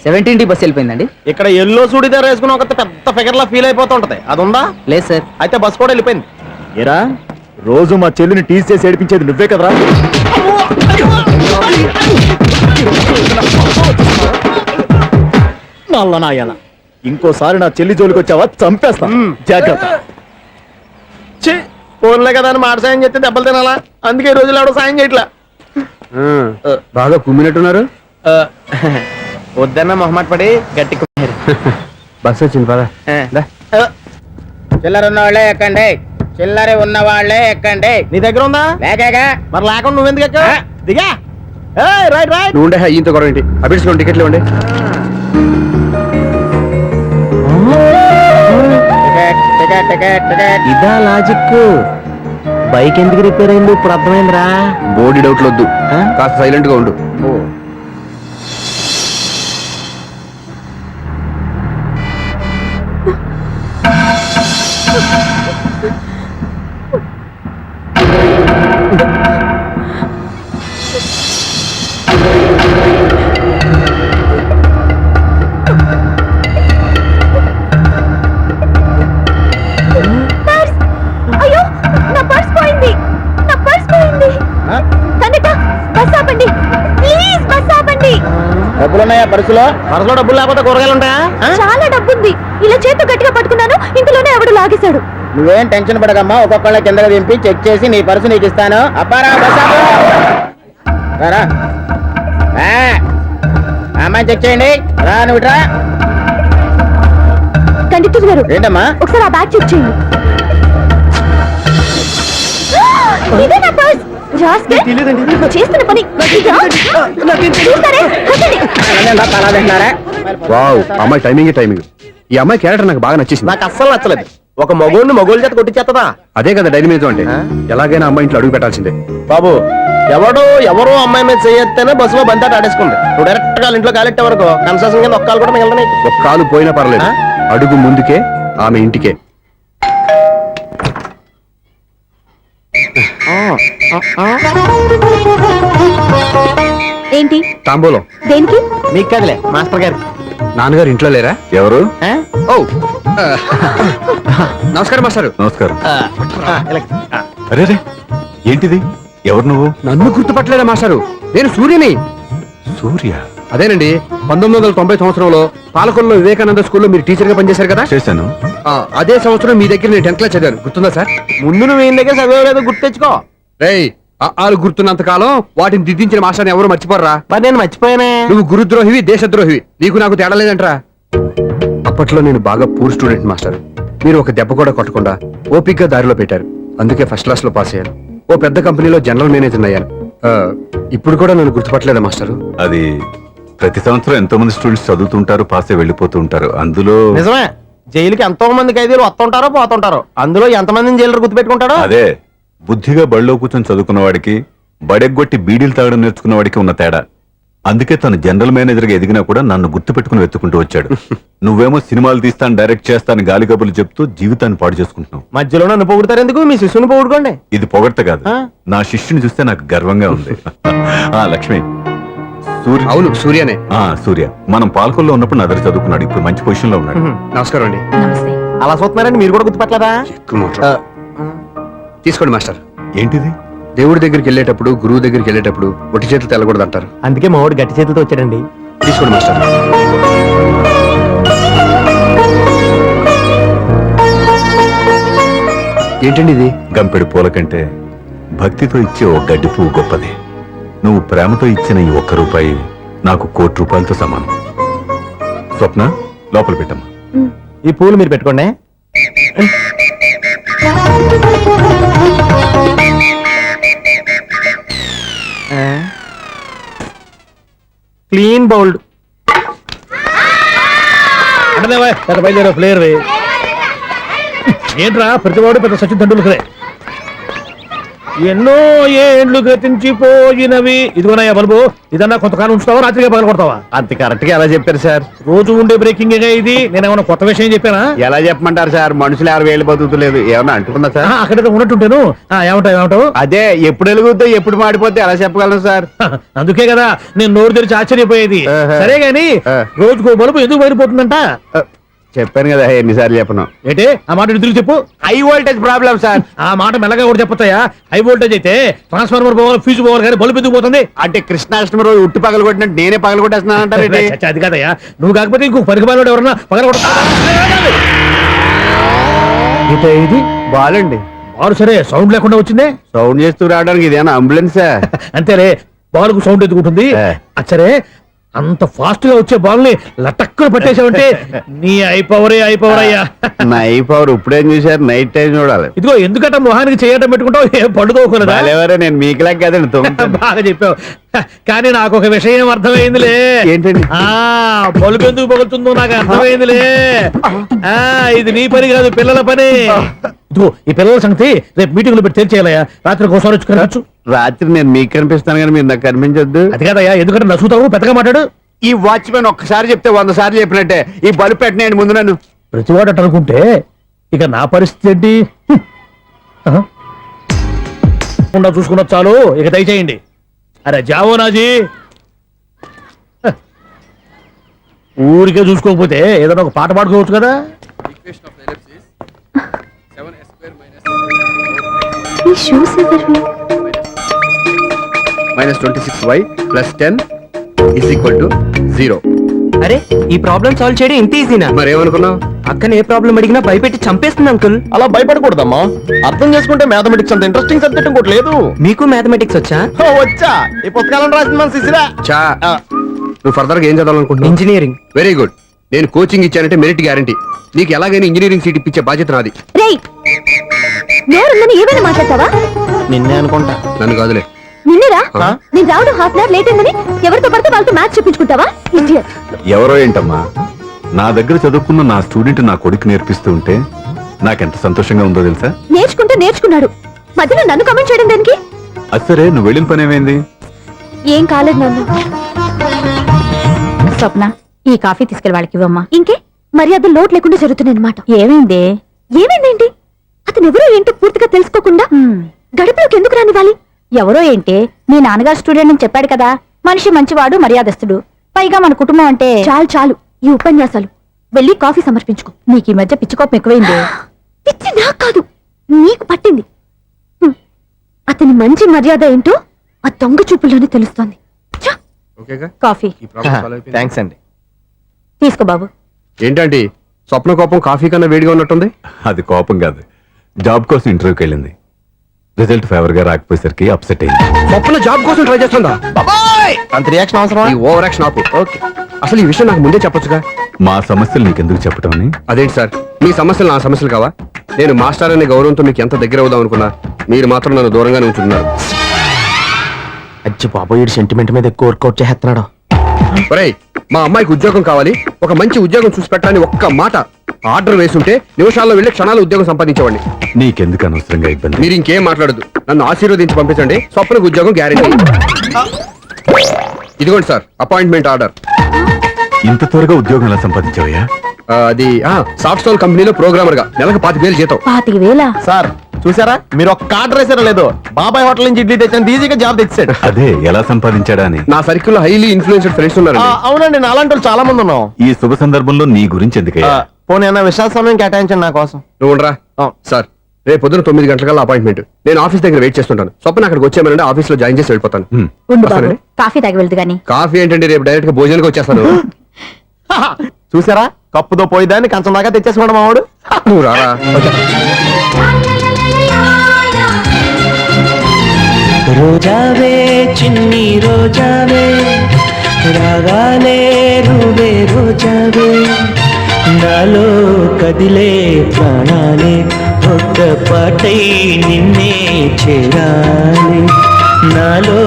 17 bus వెళ్ళిపోయిందండి. ఇక్కడ ఎల్లో చూడిదార్ వేసుకుని ఒక పెద్ద ఫిగర్ లా ఫీల్ అయిపోతూ ఉంటది, అది ఉందా? లేదు సార్. అయితే బస్ కూడా వెళ్ళిపోయింది. ఏరా రోజు మా చెల్లిని టీస్ చేసి ఏడిపించేది నువ్వే కదరా? నల్ల నాయన, ఇంకోసారి నా చెల్లి జోలికి వచ్చావా చంపేస్తా, జాగ్రత్త. ఫోన్లే కదా అని మాట సాయం చేస్తే దెబ్బలు తినాలా? అందుకే ఈ రోజులు ఎవడో సాయం చేయట్లా. బాగా కుమ్మినట్టున్నారు. వద్దన్న మొహమాట పడి గట్టి కుమ్మారు. బస్ వచ్చింది పదా. చిల్లర ఉన్న వాళ్ళే ఎక్కండి, చిల్లర ఉన్న వాళ్ళే ఎక్కండి. నీ దగ్గర ఉందా? లేకగా మరి లేకుండా నువ్వెందుకు ఎక్క? దిగా. Right right. నువ్వు ఉండే ఈయంతో గొడవ ఏంటి? అభిడ్స్లో టికెట్లు ఇవ్వండి. ఇదా లాజిక్. బైక్ ఎందుకు రిపేర్ అయింది ఇప్పుడు అర్థమైందిరా. బోడీ డౌట్లు వద్దు, కాస్త సైలెంట్ గా ఉండు. అయ్యో, నా పర్స్ పోయింది. నా పర్స్ పోయింది. కండక్టర్, బస్ ఆపండి ప్లీజ్, బస్ ఆపండి. డబ్బులున్నాయా పర్సులో? పర్సులో డబ్బులు లేకపోతే కూరగాయలు ఉంటాయా? చాలా డబ్బుంది. ఇలా చేతు గట్టిగా పట్టుకున్నాను, ఇంతలోనే ఎవడు లాగేశాడు. నువ్వేం టెన్షన్ పడకమ్మా, ఒక్కొక్కళ్ళ కిందగా దింపి చెక్ చేసి నీ పర్సు నీకు ఇస్తాను. అప్పారా బస్ అమ్మాయి చెక్ చేయండి. రా నువ్వు రా. కండక్టర్ గారు, ఏంటమ్మా? ఒకసారి ఆ బ్యాగ్ చెక్ చేయండి. ఇదే నా పర్స్. రాస్కెల్, నువ్వు చేస్తున్న పని ఇదా? చూస్తారే, కొట్టండి. వావ్, అమ్మాయి టైమింగ్ టైమింగ్. ఈ అమ్మాయి క్యారెక్టర్ నాకు బాగా నచ్చేసింది. నాకు అస్సలు నచ్చలేదు. ఒక మగోడిని మగోళ్ళ చేత కొట్టించేస్తుందా? అదే కదా డైనమిజం అంటే. ఎలాగైనా అమ్మాయి ఇంట్లో అడుగు పెట్టాల్సిందే. బాబు, ఎవరో అమ్మాయి మీద చేయొత్తేనే బస్సులో బంతాట ఆడేసుకుంది. నువ్వు డైరెక్ట్ గా ఇంట్లో కాలెట్టే వరకు కన్సెషన్ కింద ఒక్కలు కూడా మిగలదు నీకు. ఒక కాలు పోయినా పర్లేదు, అడుగు ముందుకే, ఆమె ఇంటికే. ఏంటి? తాంబూలం. దేనికి? మీకు కదలే, మాస్టర్ గారికి. నాన్నగారు ఇంట్లో లేరా? ఎవరు? ఓ, నమస్కారం మాస్టారు. నమస్కారం. అరే రే, ఏంటిది? ఎవరు నువ్వు? నన్ను గుర్తుపట్టలేదా మాస్టారు? నేను సూర్యని. సూర్య? అదేనండి, 1990 సంవత్సరంలో పాలకొల్లో వివేకానంద స్కూల్లో మీరు టీచర్ గా పనిచేశారు కదా. చేశాను. అదే సంవత్సరం మీ దగ్గర నేను 10th క్లాస్ చదివాను, గుర్తుందా సార్? ముందు నువ్వు ఈయన దగ్గర చదివేలేదు, గుర్తు తెచ్చుకో. రేయ్, ఆలు గుర్తున్నంత కాలం వాటిని దిద్దించిన మాస్టర్ని ఎవరు మర్చిపోర్రా. మరి నేను మర్చిపోయానే. నువ్వు గురుద్రోహివి, దేశద్రోహివి. నీకు నాకు తేడా లేదంట్రా. అప్పట్లో నేను బాగా పూర్ స్టూడెంట్ మాస్టర్. మీరు ఒక దెబ్బ కూడా కొట్టకుండా ఓపిగ్గా దారిలో పెట్టారు. అందుకే ఫస్ట్ క్లాస్ లో పాస్ అయ్యాను. ఓ పెద్ద కంపెనీలో జనరల్ మేనేజర్ అయ్యాను. ఇప్పుడు కూడా నన్ను గుర్తుపట్టలేదా మాస్టరు? అది ప్రతి సంవత్సరం ఎంతో మంది స్టూడెంట్స్ చదువుతుంటారు, పాస్ అయి వెళ్ళిపోతూ ఉంటారు. అందులో నిజమే, జైలుకి ఎంతో మంది ఖైదీలు వస్తుంటారో పోతుంటారో. అందులో ఎంతమందిని జైలు గుర్తుపెట్టుకుంటాడో. అదే బుద్ధిగా బడిలో కూర్చొని చదువుకున్న వాడికి, బడెగ్గొట్టి బీడీలు తాగడం నేర్చుకున్న వాడికి ఉన్న తేడా. అందుకే తను జనరల్ మేనేజర్ గా ఎదిగినా కూడా నన్ను గుర్తుపెట్టుకుని వెతుకుంటూ వచ్చాడు. నువ్వేమో సినిమాలు తీస్తాను, డైరెక్ట్ చేస్తాను గాలి కబుర్లు చెప్తూ జీవితాన్ని పాడు చేసుకుంటున్నావు. మధ్యలో నన్ను పొగుడతారు ఎందుకు? మీ శిష్యుని పొగుడుకోండి. ఇది పొగడ్త కాదు, నా శిష్యుని చూస్తే నాకు గర్వంగా ఉంది. లక్ష్మి, సూర్య. అవును, సూర్యనే. సూర్య మనం పాలకొల్లో ఉన్నప్పుడు నా దగ్గర చదువుకున్నాడు, ఇప్పుడు మంచి పొజిషన్ లో ఉన్నాడు. నమస్కారం అండి. నమస్తే. అలా చూస్తున్నారండి, మీరు కూడా గుర్తుపెట్టలేదా? తీసుకోండి మాస్టర్. ఏంటిది? దేవుడి దగ్గరికి వెళ్ళేటప్పుడు, గురువు దగ్గరికి వెళ్ళేటప్పుడు ఒట్టి చేతులు తెల్లకూడదు అంటారు. అందుకే మా వాడు గట్టి చేతులతో వచ్చాడండి. తీసుకోండి మాస్టర్. ఏంటండి ఇది? గంపెడు పూల కంటే భక్తితో ఇచ్చే ఒక గడ్డి పువ్వు గొప్పది. నువ్వు ప్రేమతో ఇచ్చిన ఈ ఒక్క రూపాయి నాకు 1 కోటి రూపాయలతో సమానం. స్వప్న, లోపల పెట్టమ్మా. ఈ పూలు మీరు పెట్టుకోండి. Clean bowled. అంటే బయలుదేరా ప్లేయర్. ఏంట్రా ప్రతివాడు పెద్ద సచిన్ తెండూల్కరే. ఎన్నో ఏండ్లు గతించిపోయినవి. ఇదిగోనయ్యా బల్బు, ఇదన్నా కొంతకాలం ఉంచుతావా, రాత్రిగా పగల కొడతావా? అంత కరెక్ట్ గా ఎలా చెప్పారు సార్? రోజు ఉండే బ్రేకింగ్ ఇది. నేనేమన్నా కొత్త విషయం చెప్పానా? ఎలా చెప్పమంటారు సార్? మనుషులు ఎవరు వేలు బతుకుతలేదు. ఏమన్నా అంటున్నా సార్? అక్కడైతే ఉన్నట్టుంటాను. ఏమంటావు? అదే ఎప్పుడు వెలుగుద్దో ఎప్పుడు మాడిపోతే ఎలా చెప్పగలను సార్? అందుకే కదా నేను నోరు తెరిచి ఆశ్చర్యపోయేది. సరే గాని రోజుకో బల్బు ఎందుకు బయటపోతుందంట? చెప్పాను కదా ఎన్నిసార్లు చెప్పను. ఏంటే ఆ మాట తిరిగి చెప్పు. High voltage problem sir. ఆ మాట మెల్లగా కూడా చెప్పొచ్చాయా? హై వోల్టేజ్ అయితే ట్రాన్స్ఫార్మర్ పోవాలి, ఫ్యూజ్ పోవాలి, కానీ బల్బు ఎందుకు పోతుంది? అంటే కృష్ణాష్టమి రోజు ఉట్టి పగలు కొట్టినట్టు నేనే పగలు కొట్టేస్తున్నాను అంటారు. అది కాదయ్యా, నువ్వు కాకపోతే ఇంకో పరిగబాలు ఎవరన్నా పగల కొడతా. ఇది బాలండి. బాలు సరే సౌండ్ లేకుండా వచ్చిందే. సౌండ్ చేస్తూ రావడానికి ఇదేనా అంబులెన్సా? అంతేలే, బాలుకు సౌండ్ ఎందుకుంటుంది? సరే అంత ఫాస్ట్ గా వచ్చే బాల్ ని లటక్కున పట్టేసావంటే నీ ఐపవర్ అయ్యా. నా ఐపవర్ ఇప్పుడేం చూసారు? నైట్ టైం చూడాలి. ఇదిగో ఎందుకంటే మొహానికి చేయటం పెట్టుకుంటావు, ఏం పండుకోకూడదా? ఎవరే నేను మీకులా కదండి. బాగా చెప్పావు. కానీ నాకు ఒక విషయం అర్థమైందిలే. ఏంటండి? బల్బు ఎందుకు పగులుతుందో నాకు అర్థమైందిలే. ఇది నీ పని కాదు, పిల్లల పని. ఇదిగో ఈ పిల్లల సంగతి రేపు మీటింగ్ లో పెట్టి తెరిచేయాలయ్యా. రాత్రి ఒకసారి వచ్చి కనవచ్చు. రాత్రి నేను మీకు కనిపిస్తాను కానీ మీరు నాకు కనిపించొద్దు. అది కాదయ్యా, ఎందుకంటే నసుగుతావు, పెద్దగా మాట్లాడు. ఈ వాచ్మెన్ ఒక్కసారి చెప్తే 100 సార్లు చెప్పినట్టే. ఈ బల్బు పెట్టినాయండి ముందు నన్ను. ప్రతివాడట అనుకుంటే ఇక నా పరిస్థితి ఏంటి? చూసుకున్న చాలు, ఇక దయచేయండి. అరే జావో నాజీ, ఊరికే చూసుకోకపోతే ఏదైనా ఒక పాట పాడుకోవచ్చు కదా. ఈ షూస్ ఎవరివి? -26y + 10 = 0. అరే ఈ ప్రాబ్లం సాల్వ్ చేయడం ఇంత ఈజీనా? మరేమనుకున్నావు? అక్కనే ఏ ప్రాబ్లం అడిగినా భయపెట్టి చంపేస్తుంది అంకుల్. అలా భయపడకూడదమ్మా. అర్థం చేసుకుంటే మ్యాథమెటిక్స్ అంత ఇంట్రెస్టింగ్ సబ్జెక్ట్ ఇంకోటి లేదు. మీకు మ్యాథమెటిక్స్ వచ్చా? వచ్చా, ఈ పుస్తకాలను రాసింది మన శిశిరా. చా నువ్వు ఫర్దర్ గా ఏం చదవాలనుకుంటున్నావు? ఇంజనీరింగ్. Very good. నేను కోచింగ్ ఇచ్చానంటే మెరిట్ గ్యారంటీ. నీకు ఎలాగైనా ఇంజనీరింగ్ సీట్ ఇప్పించే బాధ్యత నాది. రేయ్, నోరుందని ఏమైనా మాట్లాడతావా? నిన్నే అనుకుంటా. నన్ను కాదులే. నిన్నేరా? నేను రావడం హాఫ్ అన్ అవర్ లేట్ అయిందని ఎవరితో పడితే వాళ్ళతో మ్యాచ్ చెప్పించుకుంటావా? Idiot. ఎవరో ఏంటమ్మా, నా దగ్గర చదువుకున్న నా స్టూడెంట్ నా కొడుకు నేర్పిస్తూ ఉంటే నాకెంత సంతోషంగా ఉందో తెలుసా? నేర్చుకుంటే నేర్చుకున్నాడు, మధ్యలో నన్ను కమెంట్ చేయడం దానికి? అది సరే, నువ్వు వెళ్ళిన పని ఏమైంది? ఏం కాలేదు నాన్న. స్వప్న, ఈ కాఫీ తీసుకెళ్ళి వాళ్ళకి ఇవ్వమ్మా. ఇంకే మర్యాద లోటు లేకుండా జరుగుతున్నాయి అన్నమాట. ఏమైంది? ఏమైందేంటి? అతను ఎవరో ఏంటో పూర్తిగా తెలుసుకోకుండా గడపలోకి ఎందుకు రానివ్వాలి? ఎవరో ఏంటి, మీ నాన్నగారు స్టూడెంట్ అని చెప్పాడు కదా. మనిషి మంచివాడు, మర్యాదస్తుడు, పైగా మన కుటుంబం అంటే. చాలు చాలు ఈ ఉపన్యాసాలు. వెళ్ళి కాఫీ సమర్పించుకో. నీకు ఈ మధ్య పిచ్చికోపం ఎక్కువైంది. పిచ్చి నాకు కాదు, నీకు పట్టింది. అతని మంచి మర్యాద ఏంటో ఆ దొంగ చూపుల్లోనే తెలుస్తోంది. కాఫీ థ్యాంక్స్ అండి. తీసుకో బాబు. ఏంటంటే స్వప్న కోపం కాఫీ కన్నా వేడిగా ఉన్నట్టుంది. అది కోపం కాదు, జాబ్ కోసం ఇంటర్వ్యూకి వెళ్ళింది. రిజల్ట్ ఫేవర్ గా రాకపోయేసరికి అప్సెట్ అయింది. స్వప్న జాబ్ కోసం ట్రై చేస్తుందా? అంత రియాక్షన్ అవసరం? ఈ ఓవర్ యాక్షన్ ఆపు. ఓకే, అసలు ఈ విషయం నాకు ముందే చెప్పొచ్చుగా. మా సమస్యలు నీకెందుకు చెప్పటం అని? అదేంటి సార్, మీ సమస్యలు నా సమస్యలు కావా? నేను మాస్టర్ అనే గౌరవంతో మీకు ఎంత దగ్గర అవుదాం అనుకున్నా, మీరు మాత్రం నన్ను దూరంగానే ఉంచుతున్నారు. అచ్చి బాబోయ్, సెంటిమెంట్ మీద ఎక్కువ వర్కౌట్ చేస్తున్నాడు. ఒరేయ్, మా అమ్మాయికి ఉద్యోగం కావాలి, ఒక మంచి ఉద్యోగం చూసి పెట్టాలని ఒక్క మాట ఆర్డర్ వేసుంటే నిమిషాల్లో వెళ్ళి క్షణాలు ఉద్యోగం సంపాదించేవాడిని. నీకెందుకు అనవసరంగా ఇబ్బంది? మీరు ఇంకేం మాట్లాడదు, నన్ను ఆశీర్వదించి పంపించండి. స్వప్నకు ఉద్యోగం గ్యారెంటీ. ఇదిగోండి సార్ అపాయింట్మెంట్ ఆర్డర్. ఇంత త్వరగా ఉద్యోగం ఎలా సంపాదించావయ్యా? అది సాఫ్ట్వేర్ కంపెనీలో ప్రోగ్రామర్ గా నెలకు 25,000 జీతం. 25,000? సార్ చూసారా, మీరు ఒక్క ఆర్డర్ వేసారో లేదో, బాబాయ్ హోటల్ నుంచి ఇడ్లీ తెచ్చాను, ఈజీగా జాబ్ తెచ్చాడు. అదే ఎలా సంపాదించాడా అని. నా సర్కిల్ లో హైలీ ఇన్ఫ్లుయెన్స్డ్ ఫ్రెండ్స్ ఉన్నారు. అవునండి, నా అలాంటి వాళ్ళు చాలా మంది ఉన్నాం. ఈ శుభ సందర్భంలో నీ గురించి ఎందుకయ్యా? పోనీ అన్న విశాల సమయం కేటాయించండి నా కోసం. నువ్వు ఉండరా సార్, రేపు పొద్దున 9 గంటలకల్లా అపాయింట్మెంట్. నేను ఆఫీస్ దగ్గర వెయిట్ చేస్తుంటాను. స్వప్న అక్కడికి వచ్చేయమనంటే ఆఫీస్ లో జాయిన్ చేసి వెళ్ళిపోతాను. ఉండు బాబు, వస్తానండి. కాఫీ తాగి వెళ్దు గాని. కాఫీ ఏంటండి, రేపు డైరెక్ట్ గా భోజనానికి వచ్చేస్తాను. చూసారా, కప్పుతో పోయిదాన్ని కంచం దాకా తెచ్చేసుకోవడం మావాడు. నువ్వు రారా. రోజావే చిన్ని రోజావే రాగాలే నువ్వే రోజావే నాలో కదిలే ప్రాణాలే ఒక్క పాటై నిన్నే చేరాలి నాలో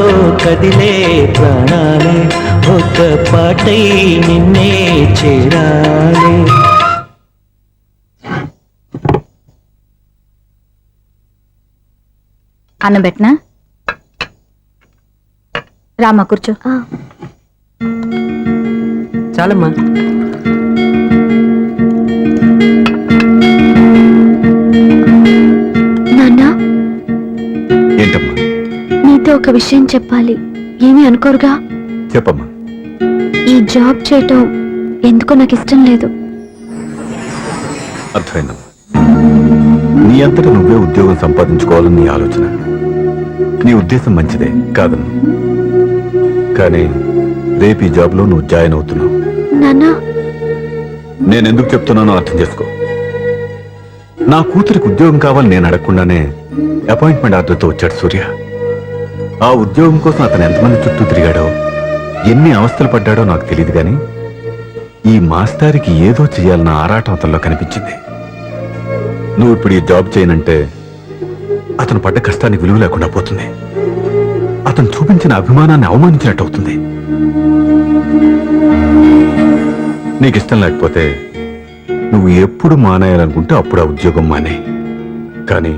కదిలే ప్రాణాలే ఒక్క పాటై నిన్నే చేరాలి. అన్నం పెట్టనా? రామా కూర్చో. చాలమ్మా. నాన్నా, ఏంటమ్మా? నీతో ఒక విషయం చెప్పాలి. ఏమీ అనుకోరుగా? చెప్పమ్మా. ఈ జాబ్ చేయటం ఎందుకో నాకు ఇష్టం లేదు. అర్థమైందమ్మా. నీ అంతటా నువ్వే ఉద్యోగం సంపాదించుకోవాలని నీ ఆలోచన. నీ ఉద్దేశం మంచిదే కాదను, కానీ రేపు ఈ జాబ్లో నువ్వు జాయిన్ అవుతున్నావు. నాన్నా, నేనెందుకు చెప్తున్నానో అర్థం చేసుకో. నా కూతురికి ఉద్యోగం కావాలని నేను అడగకుండానే అపాయింట్మెంట్ ఆర్డర్తో వచ్చాడు సూర్య. ఆ ఉద్యోగం కోసం అతను ఎంతమంది చుట్టూ తిరిగాడో, ఎన్ని అవస్థలు పడ్డాడో నాకు తెలియదు, కానీ ఈ మాస్టారికి ఏదో చెయ్యాలన్న ఆరాటం అతనిలో కనిపించింది. నువ్వు ఇప్పుడు ఈ జాబ్ చేయనంటే అతను పడ్డ కష్టానికి విలువ లేకుండా పోతుంది. అతను చూపించిన అభిమానాన్ని అవమానించినట్టు అవుతుంది. నీకు ఇష్టం లేకపోతే నువ్వు ఎప్పుడు మానేయాలనుకుంటే అప్పుడు ఆ ఉద్యోగం మానే. కానీ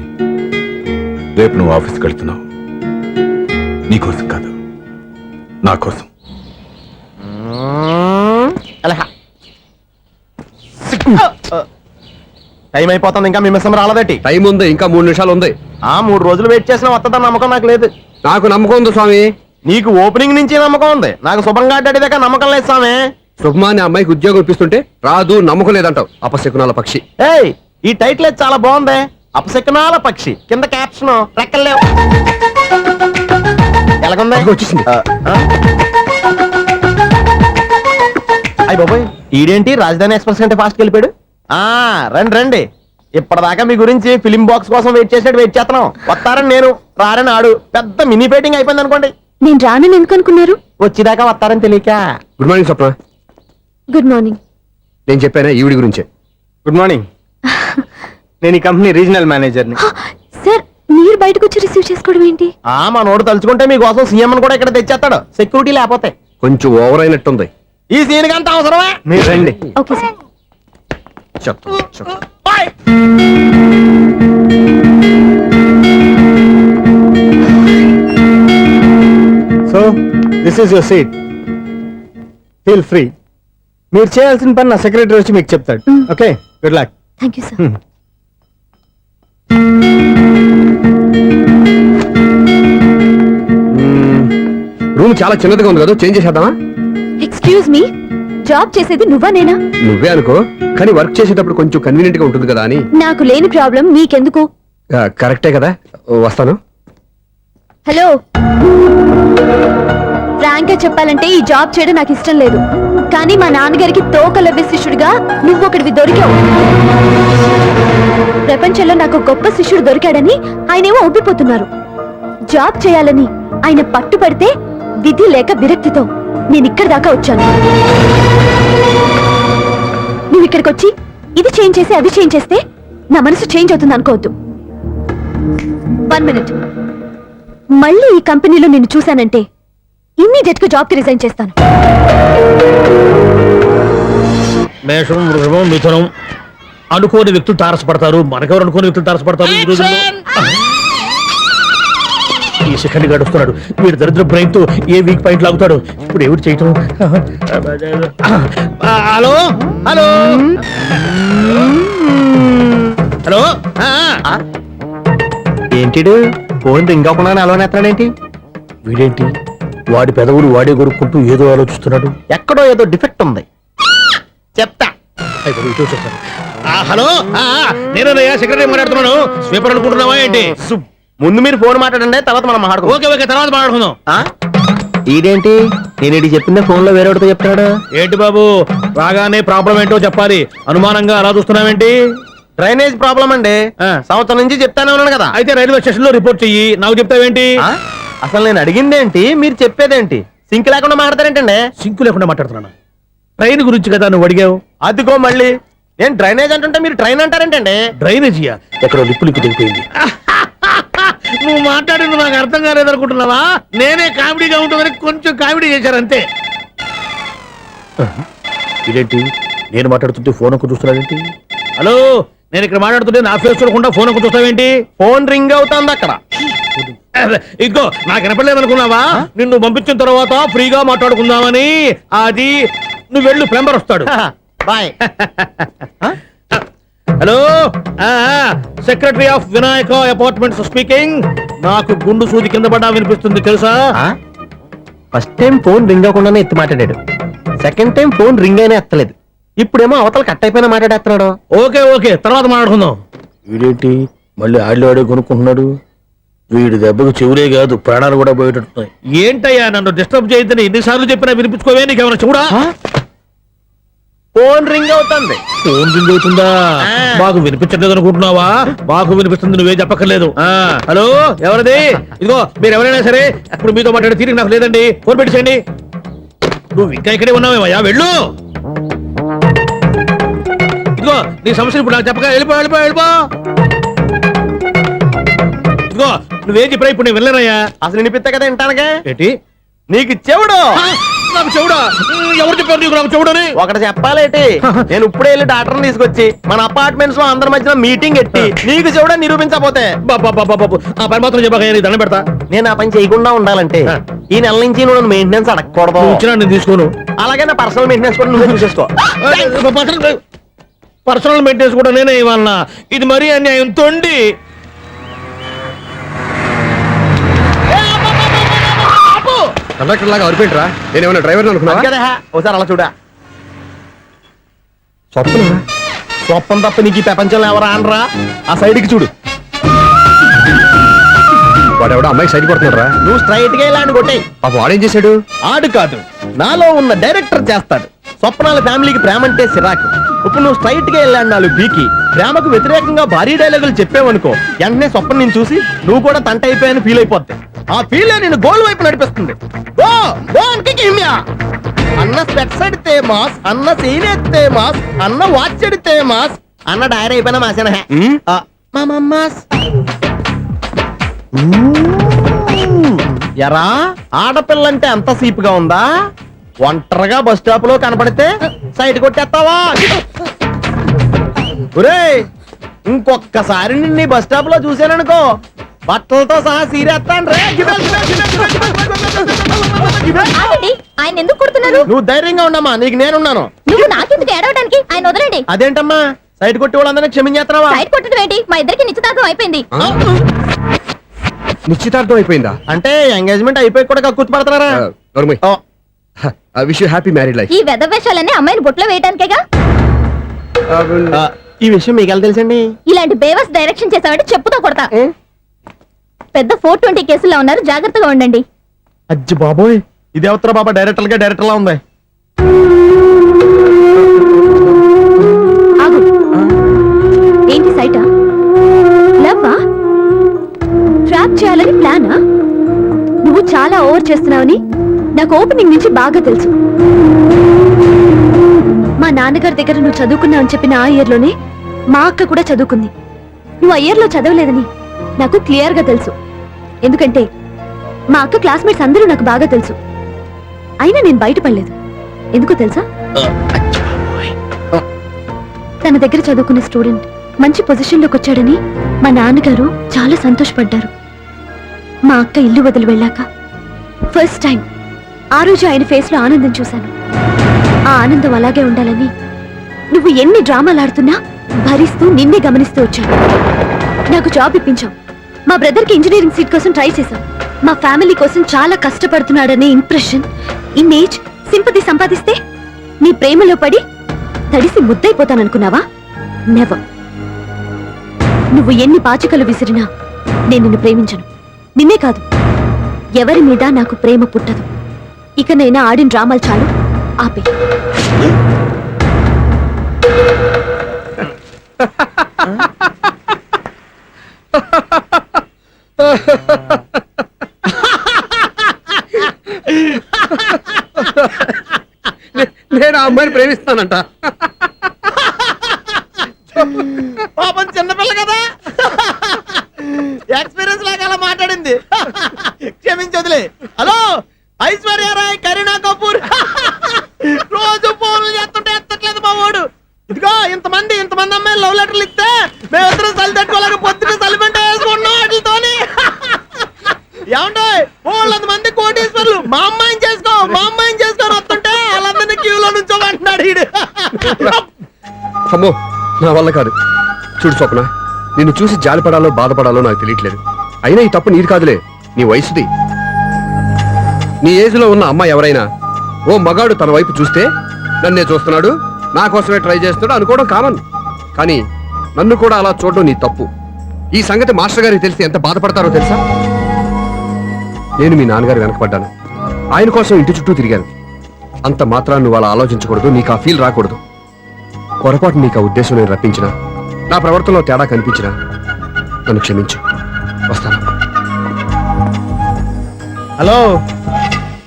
రేపు నువ్వు ఆఫీస్కి వెళ్తున్నావు, నీకోసం కాదు, నా కోసం. టైం అయిపోతుంది, ఇంకా మీ మిస్సం రాలేదటి. టైం ఉంది, ఇంకా 3 నిమిషాలు ఉంది. 3 రోజులు వెయిట్ చేసిన వస్తుందని నమ్మకం నాకు లేదు. నాకు నమ్మకం ఉంది స్వామి. నీకు ఓపెనింగ్ నుంచి నమ్మకం ఉంది, నాకు శుభంగా అడ్డాడిదాకా నమ్మకం లేదు స్వామి. శుభమాని అమ్మాయికి ఉద్యోగం ఇప్పిస్తుంటే రాదు, నమ్మకం లేదంటావు. అపశకునాల పక్షి. ఏయ్, ఈ టైటిల్ అయితే చాలా బాగుంది. అపశకునాల పక్షి, కింద క్యాప్షన్ రెక్కలేవు. ఎలాగుంది? వచ్చేసింది. అయ్యి బాబోయ్, ఈడేంటి రాజధాని ఎక్స్ప్రెస్ కంటే ఫాస్ట్కి వెళ్ళిపోయాడు. రండి రండి. ఇప్పటిదాకా మీ గురించి ఫిలిం బాక్స్ కోసం వెయిట్ చేసినట్టు వెయిట్ చేస్తున్నాం. వస్తారని నేను, రారని ఆడు. పెద్ద మినీ ఫైటింగ్ అయిపోయింది అనుకోండి. నేను రానని ఎందుకు అనుకున్నారు? వచ్చేదాకా వస్తారని తెలియక. Good morning Swapna. Good morning. నేను చెప్పానా ఈవిడి గురించే. Good morning. నేను ఈ కంపెనీ రీజనల్ మేనేజర్ని. సార్, మీరు బయటకు వచ్చి రిసీవ్ చేసుకోవడం ఏంటి? మా నోడు తలుచుకుంటే మీకోసం సీఎం కూడా ఇక్కడ తెచ్చేస్తాడు, సెక్యూరిటీ లేకపోతే. కొంచెం ఓవర్ అయినట్టుంది. ఈ సీన్ కంత అవసరమా? మీరు రండి. Okay sir. So this is your seat, feel free. మీరు చేయాల్సిన పని నా సెక్రటరీ వచ్చి మీకు చెప్తాడు. Okay, good luck. Thank you sir. Room చాలా చిన్నదిగా ఉంది కదా, చేంజ్ చేసేద్దామా? ఎక్స్క్యూజ్ మీ, జాబ్ చేసేది నువ్వా నేనా? నువ్వే అనుకో, కానీ వర్క్ చేసేటప్పుడు కొంచెం కన్వీనియంట్ గా ఉంటుంది కదా అని. నాకు లేని ప్రాబ్లం నీకెందుకు? కరెక్టే కదా, వస్తాను. హలో, ఫ్రాంక్ గా చెప్పాలంటే ఈ జాబ్ చేయడం నాకు ఇష్టం లేదు. కానీ మా నాన్నగారికి తోకలవ్వే శిష్యుడిగా నువ్వు ఒకటివి దొరికావు. ప్రపంచంలో నాకు గొప్ప శిష్యుడు దొరికాడని ఆయనేమో ఒప్పిపోతున్నారు. జాబ్ చేయాలని ఆయన పట్టుపడితే విధి లేక విరక్తితో నేను ఇక్కడి దాకా వచ్చాను. నువ్వు ఇక్కడికి వచ్చి ఇది చేంజ్ చేసి అది చేంజ్ చేస్తే నా మనసు చేంజ్ అవుతుంది అనుకోవద్దు. 1 మినిట్. మళ్ళీ ఈ కంపెనీలో నిన్ను చూశానంటే ఇమ్మీడియట్ గా జాబ్ కి రిజైన్ చేస్తాను. మేషం, వృషభం, మిథునం అనుకోని వ్యక్తులు తారసపడతారు. మనకెవరు అనుకోని వ్యక్తులు తారసపడతారు ఈ రోజుల్లో? ఈ సెకండ్ గడుస్తున్నాడు. వీడు దరిద్ర బ్రెయిన్ తో ఏ వీక్ పాయింట్ లాగుతాడు. ఇప్పుడు ఏమిటి చేయటం? Hello hello hello. ఏంటిడు ఫోన్ రింగ్ అవ్వకుండా అలవనేస్తాడేంటి? వీడేంటి వాడి పెదవులు వాడే కొరుక్కుంటూ ఏదో ఆలోచిస్తున్నాడు. ఎక్కడో ఏదో డిఫెక్ట్ ఉంది, చెప్తా. హలో, నేనయ్యా సెక్రటరీ మాట్లాడుతున్నాను. స్వీపర్ అనుకుంటున్నావా ఏంటి? ముందు మీరు ఫోన్ మాట్లాడండి, తర్వాత మనం మాట్లాడుకో. ఓకే ఓకే, తర్వాత మాట్లాడుకుందాం. ఈడేంటి నేను ఇది చెప్పిందే ఫోన్ లో వేరే ఒకటితో చెప్తాడు. ఏంటి బాబు, రాగానే ప్రాబ్లం ఏంటో చెప్పాలి. అనుమానంగా అలా చూస్తున్నావేంటి? డ్రైనేజ్ ప్రాబ్లం అండి. సంవత్సరం నుంచి చెప్తానే ఉన్నాను కదా. అయితే రైల్వే స్టేషన్ లో రిపోర్ట్ చెయ్యి. నాకు చెప్తావేంటి? అసలు నేను అడిగిందేంటి, మీరు చెప్పేదేంటి? సింక్ లేకుండా మాట్లాడతారేంటండి? సింకు లేకుండా మాట్లాడుతున్నాను. ట్రైన్ గురించి కదా నువ్వు అడిగావు. అదిగో మళ్ళీ నేను డ్రైనేజ్ అంటుంటే మీరు ట్రైన్ అంటారేంటండి? డ్రైనేజీయా? ఎక్కడో లిప్పులికి దిగిపోయింది. నువ్వు మాట్లాడింది నాకు అర్థం కాలేదనుకుంటున్నావా? నేనే కామెడీగా ఉంటుందని కొంచెం కామెడీ చేశారు అంతే. ఇదేంటి నేను మాట్లాడుతుంటే ఫోన్ ఒక్క చూస్తున్నావేంటి? హలో, నేను ఇక్కడ మాట్లాడుతుంటే నా ఫేస్ చూడకుండా ఫోన్ ఒక్క చూస్తావేంటి? ఫోన్ రింగ్ అవుతుంది అక్కడ. ఇదిగో నాకు వినపడలేదు అనుకున్నావా? నిన్ను పంపించిన తర్వాత ఫ్రీగా మాట్లాడుకుందామని. అది నువ్వు వెళ్ళు, ప్లంబర్ వస్తాడు. Bye. Hello, secretary of Vinayaka apartments speaking. నాకు గుండు సూది కింద పడ్డా వినిపిస్తుంది తెలుసా? ఫస్ట్ టైం ఫోన్ రింగ్ అవ్వకుండానే ఎత్తి మాట్లాడాడు. సెకండ్ టైం ఫోన్ రింగ్ అయినా ఎత్తలేదు. ఇప్పుడేమో అవతల కట్ అయిపోయినా మాట్లాడేస్తున్నాడు. ఓకే ఓకే, తర్వాత మాట్లాడుకుందాం. వీడేంటి మళ్ళీ ఆడే కొనుక్కుంటున్నాడు? వీడి దెబ్బకు చెవులే కాదు ప్రాణాలు కూడా పోయేటట్టున్నాయి. ఏంటయ్యా నన్ను డిస్టర్బ్ చేయొద్దని ఎన్నిసార్లు చెప్పినా వినిపించుకోవే? నీకేమైనా చూడా? ఫోన్ రింగ్ అవుతుంది. ఫోన్ రింగ్ అవుతుందా? మాకు వినిపించట్లేదు అనుకుంటున్నావా? మాకు వినిపిస్తుంది, నువ్వే చెప్పక్కర్లేదు. హలో, ఎవరిది? ఇదిగో మీరు ఎవరైనా సరే ఇప్పుడు మీతో మాట్లాడే తీరిక నాకు లేదండి. ఫోన్ పెట్టేసేయండి. నువ్వు ఇంకా ఇక్కడే ఉన్నావేమయ్యా, వెళ్ళు. ఇదిగో నీ సమస్యలు ఇప్పుడు నాకు చెప్పక వెళ్ళిపో వెళ్ళిపో వెళ్ళిపో. ఇదిగో నువ్వేం చెప్పరా ఇప్పుడు నేను వెళ్ళానయ్యా. అసలు వినిపిస్తా కదా వింటానగా. ఏంటి నీకు చెవుడు? నాకు చెవుడా? ఎవరు చెప్పారు నీకు నాకు చెవుడని? ఒకటి చెప్పాలేటి, నేను ఇప్పుడే వెళ్ళి డాక్టర్ని తీసుకొచ్చి మన అపార్ట్మెంట్స్ లో అందరి మధ్యన మీటింగ్ ఎట్టి నీకు చెవుడని నిరూపించకపోతే ఆ పని మాత్రం చెప్పక దండం పెడతా. నేను ఆ పని చేయకుండా ఉండాలంటే ఈ నెల నుంచి నువ్వు నన్ను మెయింటెనెన్స్ అడగకూడదు. వచ్చినా నేను తీసుకోను. అలాగే నా పర్సనల్ మెయింటెనెన్స్ కూడా నువ్వే చూసేసుకో. పర్సనల్ మెయింటెనెన్స్ కూడా నేనే ఇవ్వాలన్నా? ఇది మరీ అన్యాయం. తొండి కండక్టర్ లాగా అరిపోయింట్రా. నేనేమన్నా డ్రైవర్ అనుకున్నా కదా. ఒకసారి అలా చూడా. స్వప్న స్వప్నం తప్ప నీకు ఈ ప్రపంచంలో ఎవరా అనరా? ఆ సైడ్కి చూడు. వాడెవడో అమ్మాయి సైడ్ కొడుతున్నారా? నువ్వు స్ట్రైట్ గా ఇలా కొట్టే. పాప వాడేం చేశాడు? ఆడు కాదు, నాలో ఉన్న డైరెక్టర్ చేస్తాడు. స్వప్నాల ఫ్యామిలీకి ప్రేమ అంటే సిరాకు. ఇప్పుడు నువ్వు స్ట్రైట్ గా వెళ్ళాడు నాలుగు బీకి ప్రేమకు వ్యతిరేకంగా భారీ డైలాగులు చెప్పావనుకో, వెంటనే స్వప్నం నేను చూసి నువ్వు కూడా తంట అయిపోయాను ఫీల్ అయిపోద్ది. ఆ ఫీల్ నేను గోల్ వైపు నడిపిస్తుంది. అన్న స్పెట్స్ అడితే మాస్, అన్న సీన్ ఎత్తే మాస్, అన్న వాచ్ అడితే మాస్, అన్న డైరీ అయిపోయినా మాసేనా మాస్. ఎరా ఆడపిల్లంటే అంత సీప్ గా ఉందా? ఒంటరిగా బస్ స్టాప్ లో కనపడితే సైడ్ కొట్టేస్తావా? ఒరేయ్, ఇంకొక్కసారి నిన్ను బస్ స్టాప్ లో చూసాననుకో బట్టలతో సహా సీరేస్తాను రే. ఆయన ఎందుకు కొడుతున్నారు? నువ్వు ధైర్యంగా ఉండమ్మా, నీకు నేనున్నాను. నువ్వు నాకెందుకు ఏడవడానికి? ఆయన వదలండి. అదేంటమ్మా సైడ్ కొట్టి వాళ్ళందరినీ క్షమించేస్తున్నావా? సైడ్ కొట్టడం ఏంటి? మా ఇద్దరికి నిశ్చితార్థం అయిపోయింది. నిశ్చితార్థం అయిపోయిందా? అంటే ఎంగేజ్మెంట్ అయిపోయి కూడా కక్కుర్తి పడుతున్నారా? I wish you happy married life. ఈ వెధవేషాలన్నీ అమ్మాయిని బుట్లో వేయడానికేగా. ఈ విషయం మీకు ఎలా తెలుసండి? ఇలాంటి బేవస్ డైరెక్షన్ చేసావంటే చెప్పుతో కొడతా. పెద్ద 420 కేసుల్లో ఉన్నారు, జాగ్రత్తగా ఉండండి. అజ్జి బాబోయ్, ఇది ఎవరు బాబా డైరెక్టర్ గా డైరెక్టర్ లా ఉంది. ఆగు. ఏంటి సైటా? లవ్వా? ట్రాప్ చేయాలని ప్లానా? నువ్వు చాలా ఓవర్ చేస్తున్నావని నాకు ఓపెనింగ్ నుంచి బాగా తెలుసు. మా నాన్నగారి దగ్గర నువ్వు చదువుకున్నావని చెప్పిన ఆ ఇయర్ లోనే మా అక్క కూడా చదువుకుంది. నువ్వు ఆ ఇయర్ లో చదవలేదని నాకు క్లియర్ గా తెలుసు. ఎందుకంటే మా అక్క క్లాస్మేట్స్ అందరూ నాకు బాగా తెలుసు. అయినా నేను బయటపడలేదు. ఎందుకో తెలుసా? తన దగ్గర చదువుకునే స్టూడెంట్ మంచి పొజిషన్ లోకి వచ్చాడని మా నాన్నగారు చాలా సంతోషపడ్డారు. మా అక్క ఇల్లు వదిలి వెళ్ళాక ఫస్ట్ టైం ఆ రోజు ఆయన ఫేస్ లో ఆనందం చూశాను. ఆ ఆనందం అలాగే ఉండాలని నువ్వు ఎన్ని డ్రామాలు ఆడుతున్నా భరిస్తూ నిన్నే గమనిస్తూ వచ్చాను. నాకు జాబ్ ఇప్పించావు. మా బ్రదర్ కి ఇంజనీరింగ్ సీట్ కోసం ట్రై చేశావు. మా ఫ్యామిలీ కోసం చాలా కష్టపడుతున్నాడనే ఇంప్రెషన్, ఇమేజ్, సింపతి సంపాదిస్తే నీ ప్రేమలో పడి తడిసి ముద్దైపోతాననుకున్నావా? నెవర్. నువ్వు ఎన్ని పాచికలు విసిరినా నేను నిన్ను ప్రేమించను. నిన్నే కాదు, ఎవరి మీద నాకు ప్రేమ పుట్టదు. ఇకనైనా ఆడిన డ్రామాలు చాలు, ఆపే. ఆ అమ్మాయిని ప్రేమిస్తానంట. పాపం చిన్నపిల్ల కదా, ఎక్స్పీరియన్స్ లాగా అలా మాట్లాడింది. క్షమించదులే. హలో, ఐశ్వర్య రాయ్, కరీనా కపూర్ రోజు ఫోన్లు చేస్తుంటే ఎత్తట్లేదు మా వాడు. ఇదిగో ఇంతమంది అమ్మాయిలు లవ్ లెటర్లు ఇస్తే మేమిద్దరం చలి తట్టుకోలేక పొద్దున చలిమంట వేసుకున్నాం వాటితోని. ఏమంటే వాళ్ళంతమంది కోటీశ్వర్లు మా అమ్మాయిని చేసుకొని వస్తుంటే వాళ్ళందరినీ క్యూలో నుంచోమంటున్నాడు వీడు. అమ్మో, నా వల్ల కాదు. చూడు స్వప్న, నిన్ను చూసి జాలిపడాలో బాధపడాలో నాకు తెలియట్లేదు. అయినా ఈ తప్పు నీది కాదులే, నీ వయసుది. నీ ఏజ్ లో ఉన్న అమ్మాయి ఎవరైనా ఓ మగాడు తన వైపు చూస్తే నన్నే చూస్తున్నాడు, నా కోసమే ట్రై చేస్తున్నాడు అనుకోవడం కామన్. కానీ నన్ను కూడా అలా చూడడం నీ తప్పు. ఈ సంగతి మాస్టర్ గారికి తెలిసి ఎంత బాధపడతారో తెలుసా? నేను మీ నాన్నగారు వెనకపడ్డాను, ఆయన కోసం ఇంటి చుట్టూ తిరిగాను. అంత మాత్రాన్ని నువ్వు అలా ఆలోచించకూడదు, నీకు ఆ ఫీల్ రాకూడదు. పొరపాటు నీకు ఆ ఉద్దేశం నేను రప్పించినా, నా ప్రవర్తనలో తేడా కనిపించినా నన్ను క్షమించు. వస్తాను. హలో,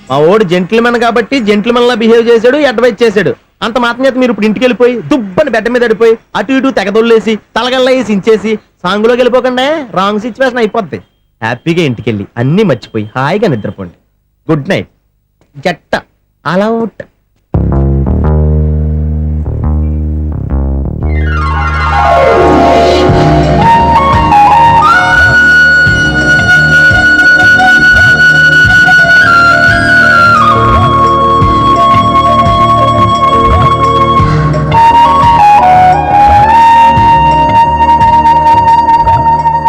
మా ఓడు జెంటిల్మెన్ కాబట్టి జెంటిల్మెన్ లా బిహేవ్ చేశాడు, అడ్వైజ్ చేశాడు. అంత మాత్రం చేత మీరు ఇప్పుడు ఇంటికి వెళ్ళిపోయి దుబ్బని బెడ్ మీద పడిపోయి అటు ఇటు తెగదొల్లేసి తలగల్లా వేసి ఇంచేసి సాంగులోకి వెళ్ళిపోకండి. రాంగ్ సిచ్యువేషన్ అయిపోద్ది. హ్యాపీగా ఇంటికి వెళ్ళి అన్ని మర్చిపోయి హాయిగా నిద్రపోండి. Good night. జట్ట అలా అవుట్.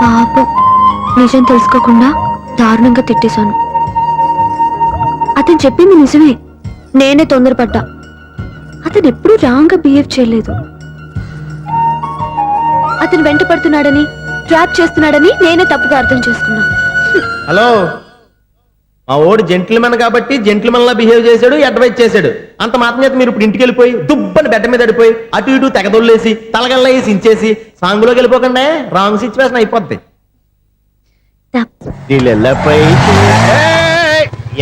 పాపం, నిజం తెలుసుకోకుండా దారుణంగా తిట్టేశాను. అతను చెప్పింది నిజమే, నేనే తొందరపడ్డా. అతను ఎప్పుడూ రాంగ్ గా బిహేవ్ చేయలేదు. అతను వెంట పడుతున్నాడని, ట్రాప్ చేస్తున్నాడని నేనే తప్పుగా అర్థం చేసుకున్నా. హలో, మా ఓడు జెంటిల్మెన్ కాబట్టి జెంటిల్మెన్ లా బిహేవ్ చేశాడు, అడ్వైజ్ చేశాడు. అంత మాత్రం చేత మీరు ఇప్పుడు ఇంటికి వెళ్ళిపోయి దుబ్బని బెడ్ మీద పడిపోయి అటు ఇటు తెగదొల్లేసి తలగల్లా వేసి ఇంచేసి సాంగులోకి వెళ్ళిపోకండి. రాంగ్ సిచ్యువేషన్ అయిపోద్ది.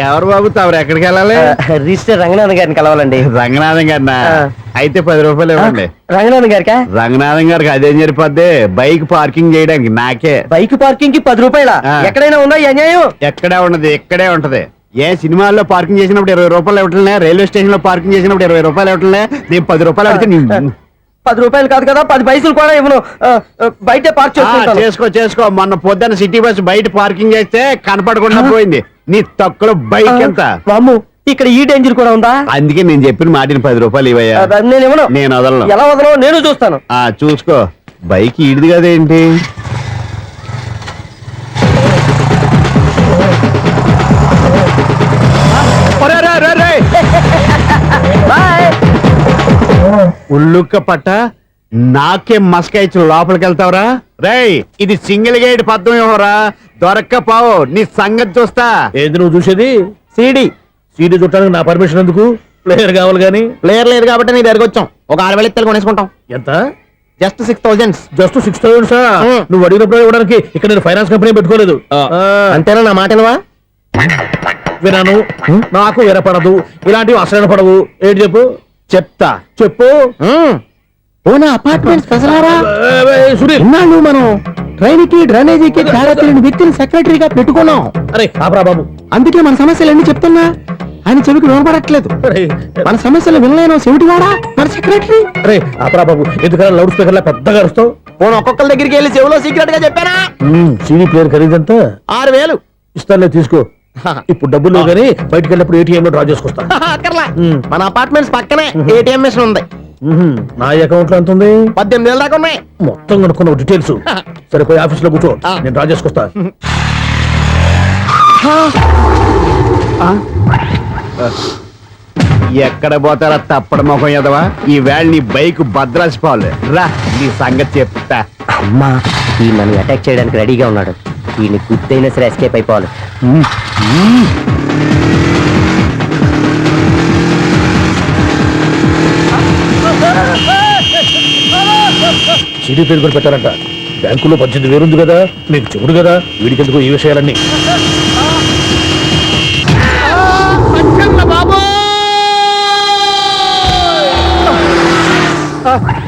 ఎవరు బాబు తమరు ఎక్కడికి వెళ్ళాలి? రిజిస్టర్ రంగనాథన్ గారిని కలవాలండి. రంగనాథం గారినా? అయితే 10 రూపాయలు ఇవ్వండి. రంగనాథన్ గారికా? రంగనాథం గారికి అదేం సరిపోద్ది, బైక్ పార్కింగ్ చేయడానికి. నాకే బైక్ పార్కింగ్ కి 10 రూపాయల? ఎక్కడైనా ఉందా ఈ అన్యాయం? ఎక్కడే ఉండదు, ఇక్కడే ఉంటది. ఏ సినిమాల్లో పార్కింగ్ చేసినప్పుడు 20 రూపాయలు ఇవ్వట్లే, రైల్వే స్టేషన్ లో పార్కింగ్ చేసినప్పుడు 20 రూపాయలు ఇవ్వట్లే, నేను 10 రూపాయలు అడిగితే 10 రూపాయలు కాదు కదా, 10 పైసలు కూడా ఇవ్వను. బయట పార్క్ చేసుకో. మొన్న పొద్దున్న సిటీ బస్ బయట పార్కింగ్ చేస్తే కనపడకుండా పోయింది. నీ తక్కువ బైక్ ఎంత? వామ్ము, ఇక్కడ ఈ డేంజర్ కూడా ఉందా? అందుకే నేను చెప్పిన మాటిని 10 రూపాయలు ఇవ్వయ్యా. నేను ఇవ్వను. నేను వదలను. ఎలా వదలను నేను చూస్తాను. చూసుకో. బైక్ ఈడిది కదేంటి? ఉల్లుక్క పట్ట నాకే మస్కాయిచ్చు లోపలికి వెళ్తావరా? రేయ్, ఇది సింగిల్ గేట్ పద్మం ఇవ్వరా, దొరక్కపోవు నీ సంగతి చూస్తా. ఏంది నువ్వు చూసేది? సీడీ చుట్టానికి నా పర్మిషన్ ఎందుకు? ప్లేయర్ కావాలి గానీ. ప్లేయర్ లేదు కాబట్టి నీ దగ్గరకు వచ్చాం. ఒక 6,000 ఇత్తలు కొనేసుకుంటాం. ఎంత? జస్ట్ 6,000. Just 6,000 sir? నువ్వు అడిగినప్పుడు ఇవ్వడానికి ఇక్కడ నేను ఫైనాన్స్ కంపెనీ పెట్టుకోలేదు. అంతేనా? నా మాటనువా? వినాను, నాకు వినపడదు, ఇలాంటివి అసలు పడవు. ఏంటి చెప్పు? చెప్తా. చెప్పు. ఓనా అపార్ట్మెంట్స్ ప్రజలారా, సుధీర్, ఇన్నాళ్ళు మనం ట్రైన్ కి డ్రైనేజీకి తేడా తెలియని వ్యక్తిని సెక్రటరీగా పెట్టుకున్నాం. అరే ఆపరా బాబు. అందుకే మన సమస్యలన్నీ చెప్తున్నా, ఆయన చెవికి వినపడట్లేదు. మన సమస్యలు వినలేను చెవిటివాడా మన సెక్రటరీ. అరే ఆపరా బాబు, ఎందుకన్నా లౌడ్ స్పీకర్ లా పెద్దగా అరుస్తావు? పోను ఒక్కొక్కరి దగ్గరికి వెళ్ళి చెవిలో సీక్రెట్ గా చెప్పానా? CD player ఖరీదంతా 6,000. ఇస్తానులే, తీసుకో. ఇప్పుడు డబ్బులు లేవు కానీ బయటకు వెళ్ళినప్పుడు ఏటీఎం లో డ్రా చేసుకొస్తా. అక్కర్లా, మన అపార్ట్మెంట్స్ పక్కనే ఏటీఎం మిషన్ ఉంది. నా అకౌంట్ లో ఎంత ఉంది? 18,000 దాకా ఉన్నాయి. మొత్తం కనుక్కున్న డీటెయిల్స్. సరిపోయి ఆఫీస్ లో కూర్చో, నేను డ్రా చేసుకొస్తా. ఎక్కడ పోతారా తప్పడ మొఖం ఎదవా? ఈ వేళ నీ బైక్ భద్రాసిపోవాలి. రా, నీ సంగతి చెప్తా. అమ్మా, ఈ నన్ను అటాక్ చేయడానికి రెడీగా ఉన్నాడు. ఈయన గుర్తైనా సరే ఎస్కేప్ అయిపోవాలి. సిడీ పేరు కూడా పెట్టారంట. బ్యాంకులో 18,000 ఉంది కదా, నీకు చెవుడు కదా, వీడికెందుకు ఈ విషయాలన్నీ?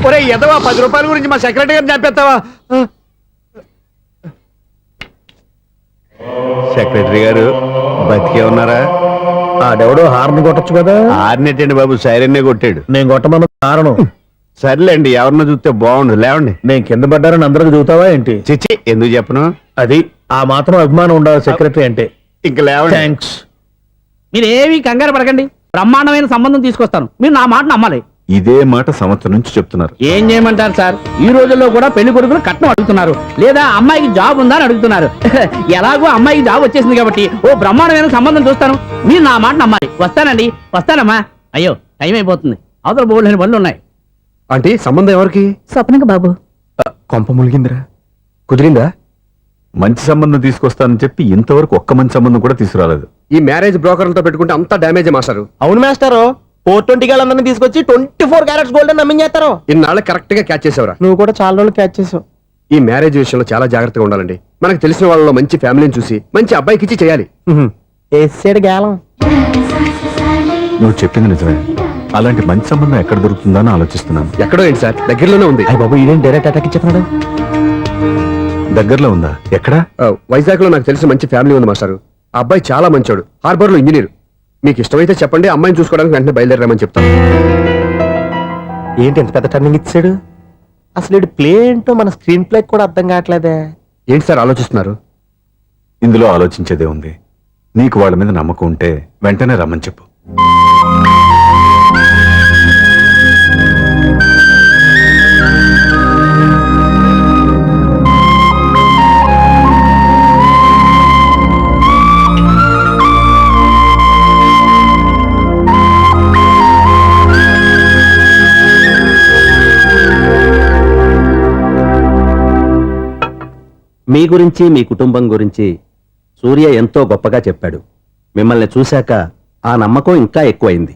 ఒరే ఎదవా 10 రూపాయల గురించి మా సెక్రటరీ గారిని చంపేస్తావా? సెక్రటరీ గారు బతికే ఉన్నారా? ఆడెవడో హార్న్ కొట్టచ్చు కదా. ఆరినట్టండి బాబు, సైరన్నే కొట్టాడు. నేను కొట్టమన్న కారణం. సర్లేండి, ఎవరినో చూస్తే బాగుండు. లేవండి. నేను కింద పడ్డారని అందరికి చూతావా ఏంటి? చిచ్చి, ఎందుకు చెప్పను? అది ఆ మాత్రం అభిమానం ఉండాలి సెక్రటరీ అంటే. ఇంక లేవండి. థ్యాంక్స్. మీరేమీ కంగారు పడకండి, బ్రహ్మాండమైన సంబంధం తీసుకొస్తాను. మీరు నా మాట నమ్మాలి. ఇదే మాట సంవత్సరం నుంచి చెప్తున్నారు. ఏం చేయమంటారు సార్, ఈ రోజుల్లో కూడా పెళ్లి కొడుకులు కట్నం అడుగుతున్నారు, లేదా అమ్మాయికి జాబ్ ఉందా అని అడుగుతున్నారు. ఎలాగో అమ్మాయికి జాబ్ వచ్చేసింది కాబట్టి ఓ బ్రహ్మాండమైన సంబంధం చూస్తాను. మీరు నా మాట నమ్మాలి. వస్తానండి, వస్తానమ్మా. అయ్యో టైం అయిపోతుంది, అవతల బోల్డని పనులు ఉన్నాయి. అంటే సంబంధం ఎవరికి? స్వప్నకు బాబు. కొంప ములిగిందిరా. కుదిరిందా? మంచి సంబంధం తీసుకొస్తానని చెప్పి ఇంతవరకు ఒక్క మంచి సంబంధం కూడా తీసుకురాలేదు. ఈ మ్యారేజ్ బ్రోకర్లతో పెట్టుకుంటే అంతా డ్యామేజ్ మాస్టారు. అవును మాస్టారు, 420 గాళ్ళందరినీ తీసుకొచ్చి 24 క్యారెట్స్ గోల్డ్ నమ్మించేస్తారు. ఇన్నాళ్ళ కరెక్ట్ గా క్యాచ్ చేసావురా. నువ్వు కూడా చాలా రోజులు క్యాచ్ చేసావు. ఈ మ్యారేజ్ విషయంలో చాలా జాగ్రత్తగా ఉండాలండి. మనకు తెలిసిన వాళ్ళలో మంచి ఫ్యామిలీని చూసి మంచి అబ్బాయికి ఇచ్చి చేయాలి. వేసాడు గాలం. నువ్వు చెప్పింది నిజమే. అలాంటి మంచి సంబంధం ఎక్కడ దొరుకుతుందో అని ఆలోచిస్తున్నాను. ఎక్కడో ఏంటి సార్, దగ్గరలోనే ఉంది. అయ్య బాబు, ఇదేం డైరెక్ట్ అటాక్ ఇచ్చేస్తున్నాడు. దగ్గరలో ఉందా? ఎక్కడా? వైజాగ్ లో నాకు తెలిసిన మంచి ఫ్యామిలీ ఉంది మాస్టారు. ఆ అబ్బాయి చాలా మంచోడు, హార్బర్ లో ఇంజనీర్. మీకు ఇష్టమైతే చెప్పండి, అమ్మాయిని చూసుకోవడానికి వెంటనే బయలుదేరామని చెప్తాను. ఏంటి ఎంత పెద్ద టర్నింగ్ ఇచ్చాడు? అసలు ఇటు ప్లే ఏంటో మన స్క్రీన్ ప్లే కూడా అర్థం కావట్లేదే. ఏంటి సార్ ఆలోచిస్తున్నారు? ఇందులో ఆలోచించేదే ఉంది. నీకు వాళ్ళ మీద నమ్మకం ఉంటే వెంటనే రమ్మని చెప్పు. మీ గురించి, మీ కుటుంబం గురించి సూర్య ఎంతో గొప్పగా చెప్పాడు. మిమ్మల్ని చూశాక ఆ నమ్మకం ఇంకా ఎక్కువైంది.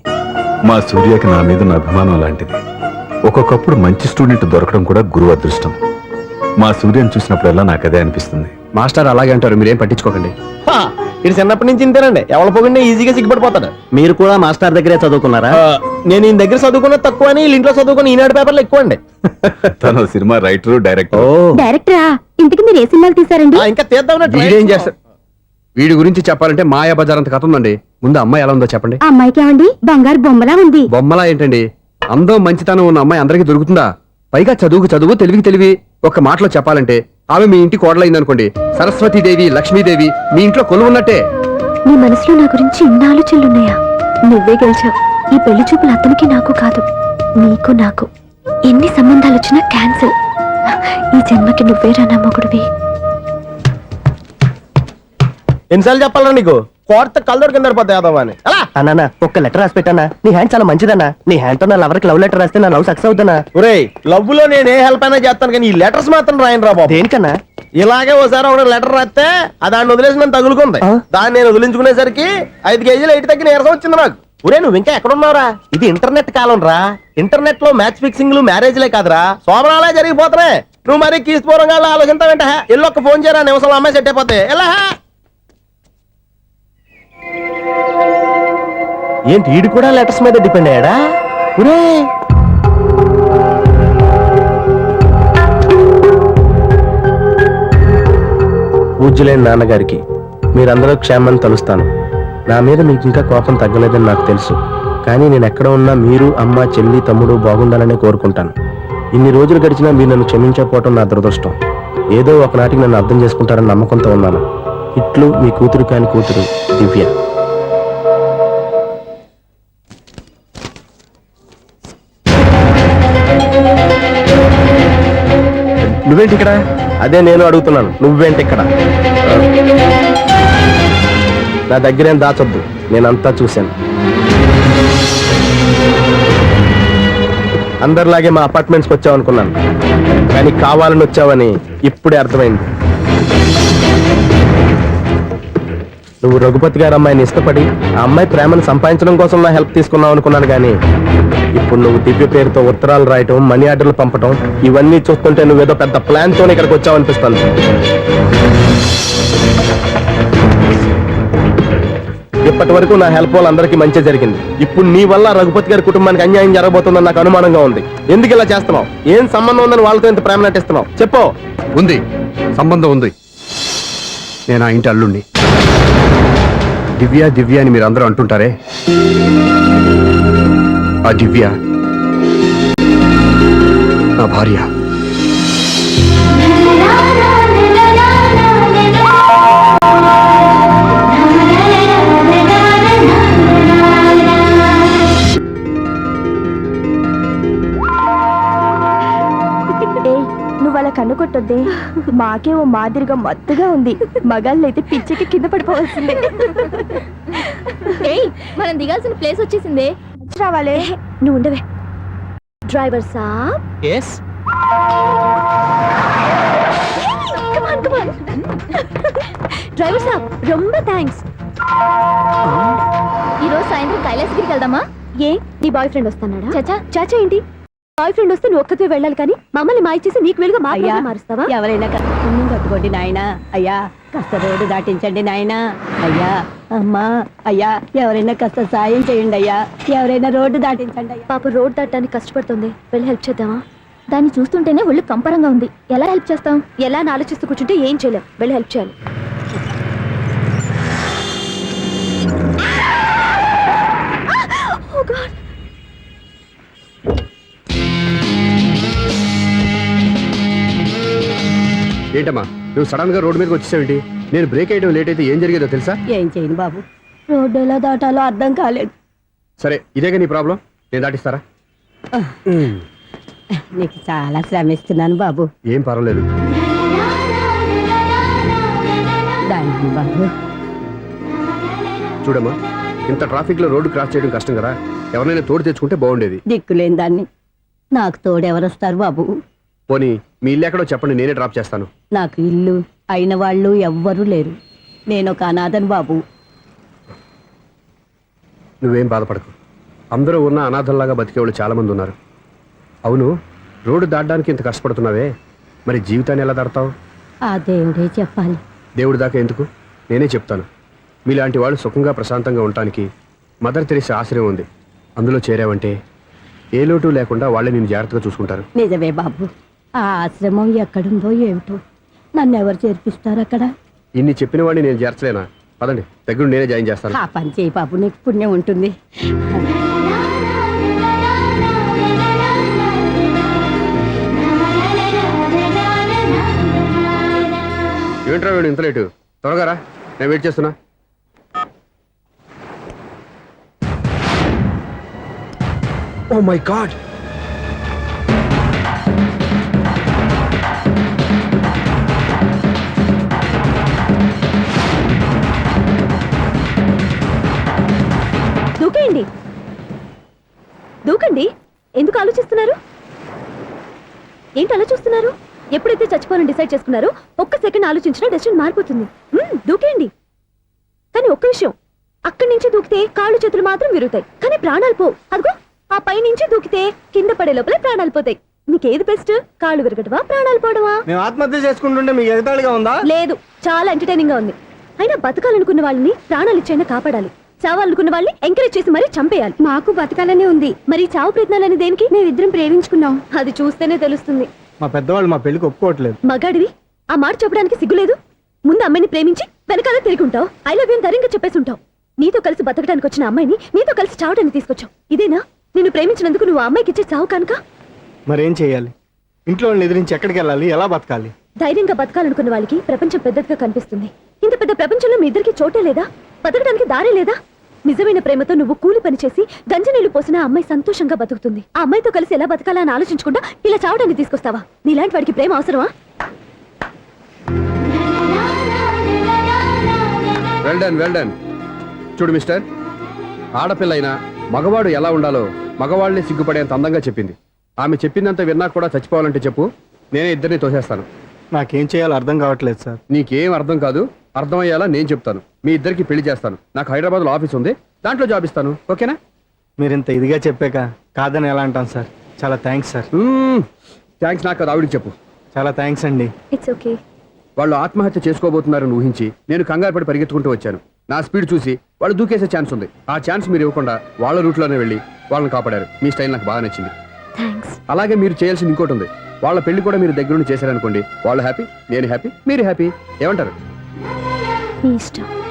మా సూర్యకి నా మీద ఉన్న అభిమానం లాంటిది. ఒక్కొక్కప్పుడు మంచి స్టూడెంట్ దొరకడం కూడా గురువు అదృష్టం. మా సూర్యని చూసినప్పుడల్లా నాకు అదే అనిపిస్తుంది. మాస్టర్ అలాగే అంటారు, మీరేం పట్టించుకోకండి. ఇది చిన్నప్పటి నుంచి ఇంతేనండి, ఎవరి పోకుండా ఈజీగా సిగ్గుపడిపోతాడు. మీరు కూడా మాస్టర్ దగ్గరే చదువుకున్నారా? నేను ఈయన దగ్గర చదువుకున్నది తక్కువ అని ఇంట్లో చదువుకుని ఈనాడు పేపర్లు ఎక్కువ అండి. తను సినిమా రైటర్, డైరెక్టర్. డైరెక్టరా? ఇంతకు మీరు ఏ సినిమాలు తీసారండి? ఇంకా తీద్దాం. వీడేం చేస్తారు? వీడి గురించి చెప్పాలంటే మాయా బజార్ అంత కథ ఉందండి. ముందు అమ్మాయి ఎలా ఉందో చెప్పండి. ఆ అమ్మాయికి ఏమండి బంగారు బొమ్మలా ఉంది. బొమ్మలా ఏంటండి, అందం మంచితనం ఉన్న అమ్మాయి అందరికీ దొరుకుతుందా? పైగా చదువుకు చదువు, తెలివికి తెలివి. ఒక్క మాటలో చెప్పాలంటే ఆమె మీ ఇంటి కోడలైందనుకోండి, సరస్వతీదేవి, లక్ష్మీదేవి మీ ఇంట్లో కొలువు ఉన్నట్టే. నీ మనసులో నా గురించి ఇన్ని ఆలోచనలున్నాయా? నువ్వే గెలిచావు. ఈ పెళ్లి చూపులు అతనికి నాకు కాదు, నీకు నాకు. ఎన్ని సంబంధాలు వచ్చినా క్యాన్సిల్. ఈ జన్మకి నువ్వేరా నా మొగుడివి. ఎన్నిసార్లు చెప్పాలరా నీకు? కోర్త కళ్ళోడు కింద పోతాయి అని. అన్నా ఒక్క లెటర్ రాసి పెట్టానా? నీ హ్యాండ్ చాలా మంచిదన్నా. నీ హ్యాండ్ తో నా లవర్కి లవ్ లెటర్ రాస్తే నా లవ్ సక్సెస్ అవుతానా? ఒరే, లవ్ లో నేను ఏ హెల్ప్ అయినా చేస్తాను, కానీ ఈ లెటర్స్ మాత్రం రాయను రా బాబు. దేనికన్నా? ఇలాగే ఓసారి ఒక లెటర్ రాస్తే దాన్ని వదిలేసి నన్ను తగులుకుంది. దాన్ని నేను వదిలించుకునేసరికి 5 కేజీలు ఎయిట్ తగ్గి నీరసం వచ్చింది నాకు. ఒరే, నువ్వు ఇంకా ఎక్కడున్నావురా? ఇది ఇంటర్నెట్ కాలం రా. ఇంటర్నెట్ లో మ్యాచ్ ఫిక్సింగ్లు, మ్యారేజ్లే కాదురా, సోమనాలే జరిగిపోతున్నాయి. నువ్వు మరి కీస్పూరంగా ఆలోచించావంటే ఎల్లొక్క ఫోన్ చేయరా, నిమిషంలో అమ్మాయి సెట్ అయిపోతే. ఎలా ఏంటి ఈడు కూడా లెటర్స్ మీద డిపెండ్ అయ్యాడా? ఒరే, పూజ్యులైన నాన్నగారికి మీరందరూ క్షేమాన్ని తలుస్తాను. నా మీద మీకు ఇంకా కోపం తగ్గలేదని నాకు తెలుసు, కానీ నేను ఎక్కడ ఉన్నా మీరు, అమ్మ, చెల్లి, తమ్ముడు బాగుండాలనే కోరుకుంటాను. ఇన్ని రోజులు గడిచినా మీరు నన్ను క్షమించకపోవటం నా దురదృష్టం. ఏదో ఒకనాటికి నన్ను అర్థం చేసుకుంటారని నమ్మకంతో ఉన్నాను. ఇట్లు మీ కూతురు కాని కూతురు దివ్య. నువ్వేంటి ఇక్కడ? అదే నేను అడుగుతున్నాను, నువ్వేంటి ఇక్కడ? నా దగ్గరేం దాచొద్దు, నేనంతా చూశాను. అందరిలాగే మా అపార్ట్మెంట్స్కి వచ్చావు అనుకున్నాను, కానీ కావాలని వచ్చావని ఇప్పుడే అర్థమైంది. నువ్వు రఘుపతి గారు అమ్మాయిని ఇష్టపడి ఆ అమ్మాయి ప్రేమను సంపాదించడం కోసం నా హెల్ప్ తీసుకున్నావు అనుకున్నాను, కానీ ఇప్పుడు నువ్వు దివ్య పేరుతో ఉత్తరాలు రాయటం, మనీ ఆర్డర్లు పంపటం, ఇవన్నీ చూస్తుంటే నువ్వేదో పెద్ద ప్లాన్ తో ఇక్కడికి వచ్చావు అనిపిస్తుంది. ఇప్పటి వరకు నా హెల్ప్ వాళ్ళందరికీ మంచి జరిగింది. ఇప్పుడు నీ వల్ల రఘుపతి గారి కుటుంబానికి అన్యాయం జరగబోతుందని నాకు అనుమానంగా ఉంది. ఎందుకు ఇలా చేస్తున్నావు? ఏం సంబంధం ఉందని వాళ్ళతో ఇంత ప్రేమ నటిస్తున్నావు? చెప్పు. ఉంది, సంబంధం ఉంది. నేను ఆ ఇంటి అల్లుణ్ణి. దివ్య దివ్య అని మీరు అందరూ అంటుంటారే, ఆ దివ్య నా భార్య. నువ్వు అలా కన్ను కొట్టొద్దే, మాకేమో మాదిరిగా మత్తుగా ఉంది. మగాళ్ళైతే పిచ్చికి కింద పడిపోవాల్సిందే. మనం దిగాల్సిన ప్లేస్ వచ్చేసిందే. రావాలే. నువ్వు ఉండవే. డ్రైవర్ సాబ్. ఎస్. డ్రైవర్ సాబ్ రొంబ థ్యాంక్స్. ఈరోజు సాయంత్రం కైలాసగిరికి వెళ్దామా? ఏ నీ బాయ్ ఫ్రెండ్ వస్తున్నాడా? చాచా చాచా ఏంటి? బాయ్ ఫ్రెండ్ వస్తే నువ్వు ఒక్కతే వెళ్ళాలి కానీ మమ్మల్ని మాయ చేసి నీకు వెలుగా మారుస్తావా? ఎవరైనా పుణ్యం కట్టుకోండి నాయనా. అయ్యా కాస్త రోడ్డు దాటించండి నాయనా. అయ్యా అమ్మా అయ్యా ఎవరైనా కాస్త సాయం చేయండి అయ్యా. ఎవరైనా రోడ్డు దాటించండి అయ్యా. పాప రోడ్ దాటడానికి కష్టపడుతుంది, వెళ్ళి హెల్ప్ చేద్దామా? దాన్ని చూస్తుంటేనే ఒళ్ళు కంపరంగా ఉంది. ఎలా హెల్ప్ చేస్తాం? ఎలా అని ఆలోచిస్తూ కూర్చుంటే ఏం చేయలేం. వెళ్ళి హెల్ప్ చేయాలి. ఏంటమ్మా నువ్వు సడన్ గా రోడ్డు మీదకి వచ్చేసావేంటి? నేను బ్రేక్ అయ్యడం లేట్ అయితే ఏం జరిగేదో తెలుసా? ఏం చేయను బాబు, రోడ్డు ఎలా దాటాలో అర్థం కాలేదు. సరే ఇదేగా నీ ప్రాబ్లం, నేను దాటిస్తారా? నీకు చాలా శ్రమిస్తున్నాను బాబు. ఏం పర్వాలేదు. దానికి బాబు చూడమ్మా, ఇంత ట్రాఫిక్ లో రోడ్డు క్రాస్ చేయడం కష్టం కదా, ఎవరైనా తోడు తెచ్చుకుంటే బాగుండేది. దిక్కులేని దాన్ని నాకు తోడెవరొస్తారు బాబు? పోనీ మీ ఇల్లు ఎక్కడో చెప్పండి, నేనే డ్రాప్ చేస్తాను. నాకు ఇల్లు అయిన వాళ్ళు ఎవ్వరూ లేరు. నేను ఒక అనాథను బాబు. నువ్వేం బాధపడకు, అందరూ ఉన్న అనాథల్లాగా బతికేవాళ్ళు చాలా మంది ఉన్నారు. అవును, రోడ్డు దాటడానికి ఇంత కష్టపడుతున్నావే, మరి జీవితాన్ని ఎలా దాడతావు? ఆ దేవుడే చెప్పాలి. దేవుడి దాకా ఎందుకు, నేనే చెప్తాను. మీలాంటి వాళ్ళు సుఖంగా ప్రశాంతంగా ఉండటానికి మదర్ తెరీసా ఆశ్రయం ఉంది. అందులో చేరావంటే ఏ లోటు లేకుండా వాళ్ళే నేను జాగ్రత్తగా చూసుకుంటారు. నిజమే బాబు, ఆ ఆశ్రమం ఎక్కడుందో ఏమిటో, నన్ను ఎవరు చేర్పిస్తారు అక్కడ? ఇన్ని చెప్పిన వాడిని నేను చేర్చలేనా? పదండి, దగ్గర నేనే జాయిన్ చేస్తాను. ఆ పని చేయి బాబు, నీకు పుణ్యం ఉంటుంది. ఏంట్రా వీడు ఇంత లేటు? త్వరగా రా, నేను వెయిట్ చేస్తున్నా. ఓ మై గాడ్, దూకేయండి, దూకండి. ఎందుకు ఆలోచిస్తున్నారు? ఏంటి అలా చూస్తున్నారు? ఎప్పుడైతే చచ్చిపోవాలని డిసైడ్ చేసుకున్నారో ఒక్క సెకండ్ ఆలోచించినా డెసిషన్ మారిపోతుంది. దూకేయండి. కానీ ఒక్క విషయం, అక్కడి నుంచి దూకితే కాళ్ళు చేతులు మాత్రం విరుగుతాయి, కానీ ప్రాణాలు పోవు. అదిగో ఆ పై నుంచి దూకితే కింద పడే లోపలే ప్రాణాలు పోతాయి. నీకేది బెస్ట్? కాళ్ళు విరగటవా, ప్రాణాలు పోవడమా? మేము ఆత్మహత్య చేసుకుంటుంటే మీకు ఎగతాళిగా ఉందా? లేదు, చాలా ఎంటర్టైనింగ్ గా ఉంది. అయినా బతకాలనుకున్న వాళ్ళని ప్రాణాలు ఇచ్చైనా కాపాడాలి. చావాలనుకున్న వాళ్ళని ఎంకరేజ్ చేసి మరీ చంపేయాలి. మాకు బతకాలనే ఉంది, మరి చావు ప్రయత్నాలని దేనికి? మేమిద్దరం ప్రేమించుకున్నాం, అది చూస్తేనే తెలుస్తుంది. మా పెద్దవాళ్ళు మా పెళ్లికి ఒప్పుకోవట్లేదు. మగాడివి ఆ మాట చెప్పడానికి సిగ్గులేదు? ముందు అమ్మాయిని ప్రేమించి వెనకాల తిరిగి ఉంటావు, ఐ లవ్ యూ ధైర్యంగా చెప్పేసి ఉంటావు. నీతో కలిసి బతకడానికి వచ్చిన అమ్మాయిని నీతో కలిసి చావడానికి తీసుకొచ్చావు. ఇదేనా నిన్ను ప్రేమించినందుకు నువ్వు ఆ అమ్మాయికి ఇచ్చే చావు కనుక? మరేం చేయాలి? ఇంట్లో వాళ్ళని ఎదిరించి ఎక్కడికి వెళ్ళాలి? ఎలా బతకాలి? ధైర్యంగా బతకాలనుకున్న వాళ్ళకి ప్రపంచం పెద్దదిగా కనిపిస్తుంది. ఇంత పెద్ద ప్రపంచంలో మీ ఇద్దరికి చోటే లేదా? బతకడానికి దారే లేదా? నిజమైన ప్రేమతో నువ్వు కూలి పని చేసి గంజనీళ్లు పోసిన ఆ అమ్మాయి సంతోషంగా బతుకుతుంది. ఆ అమ్మాయితో కలిసి ఎలా బతకాలా అని ఆలోచించకుండా ఇలా చావడానికి తీసుకొస్తావా? నీలాంటి వాడికి ప్రేమ అవసరమా? Well done, well done. చూడు మిస్టర్, ఆడపిల్ల అయినా మగవాడు ఎలా ఉండాలో మగవాళ్ళని సిగ్గుపడేంత అందంగా చెప్పింది. ఆమె చెప్పిందంత విన్నా కూడా చచ్చిపోవాలంటే చెప్పు, నేనే ఇద్దరిని తోసేస్తాను. నాకేం చేయాలో అర్థం కావట్లేదు సార్. నీకేం అర్థం కాదు, అర్థమయ్యేలా నేను చెప్తాను. మీ ఇద్దరికి పెళ్లి చేస్తాను. నాకు హైదరాబాద్లో ఆఫీస్ ఉంది, దాంట్లో జాబ్ ఇస్తాను. ఓకేనా? మీరు ఇంత ఇదిగా చెప్పాక కాదని ఎలా అంటాను సార్. చాలా థ్యాంక్స్ సార్. థ్యాంక్స్ నాకు, ఆవిడికి చెప్పు. చాలా థ్యాంక్స్ అండి. It's okay. వాళ్ళు ఆత్మహత్య చేసుకోబోతున్నారని ఊహించి నేను కంగారు పడి పరిగెత్తుకుంటూ వచ్చాను. నా స్పీడ్ చూసి వాళ్ళు దూకేసే ఛాన్స్ ఉంది. ఆ ఛాన్స్ మీరు ఇవ్వకుండా వాళ్ళ రూట్లోనే వెళ్ళి వాళ్ళని కాపాడారు. మీ స్టైల్ నాకు బాగా నచ్చింది. థ్యాంక్స్. అలాగే మీరు చేయాల్సింది ఇంకోటి ఉంది. వాళ్ళ పెళ్లి కూడా మీరు దగ్గరుండి చేశారనుకోండి, వాళ్ళు హ్యాపీ, నేను హ్యాపీ, మీరు హ్యాపీ. ఏమంటారు? మీ ఇష్టం.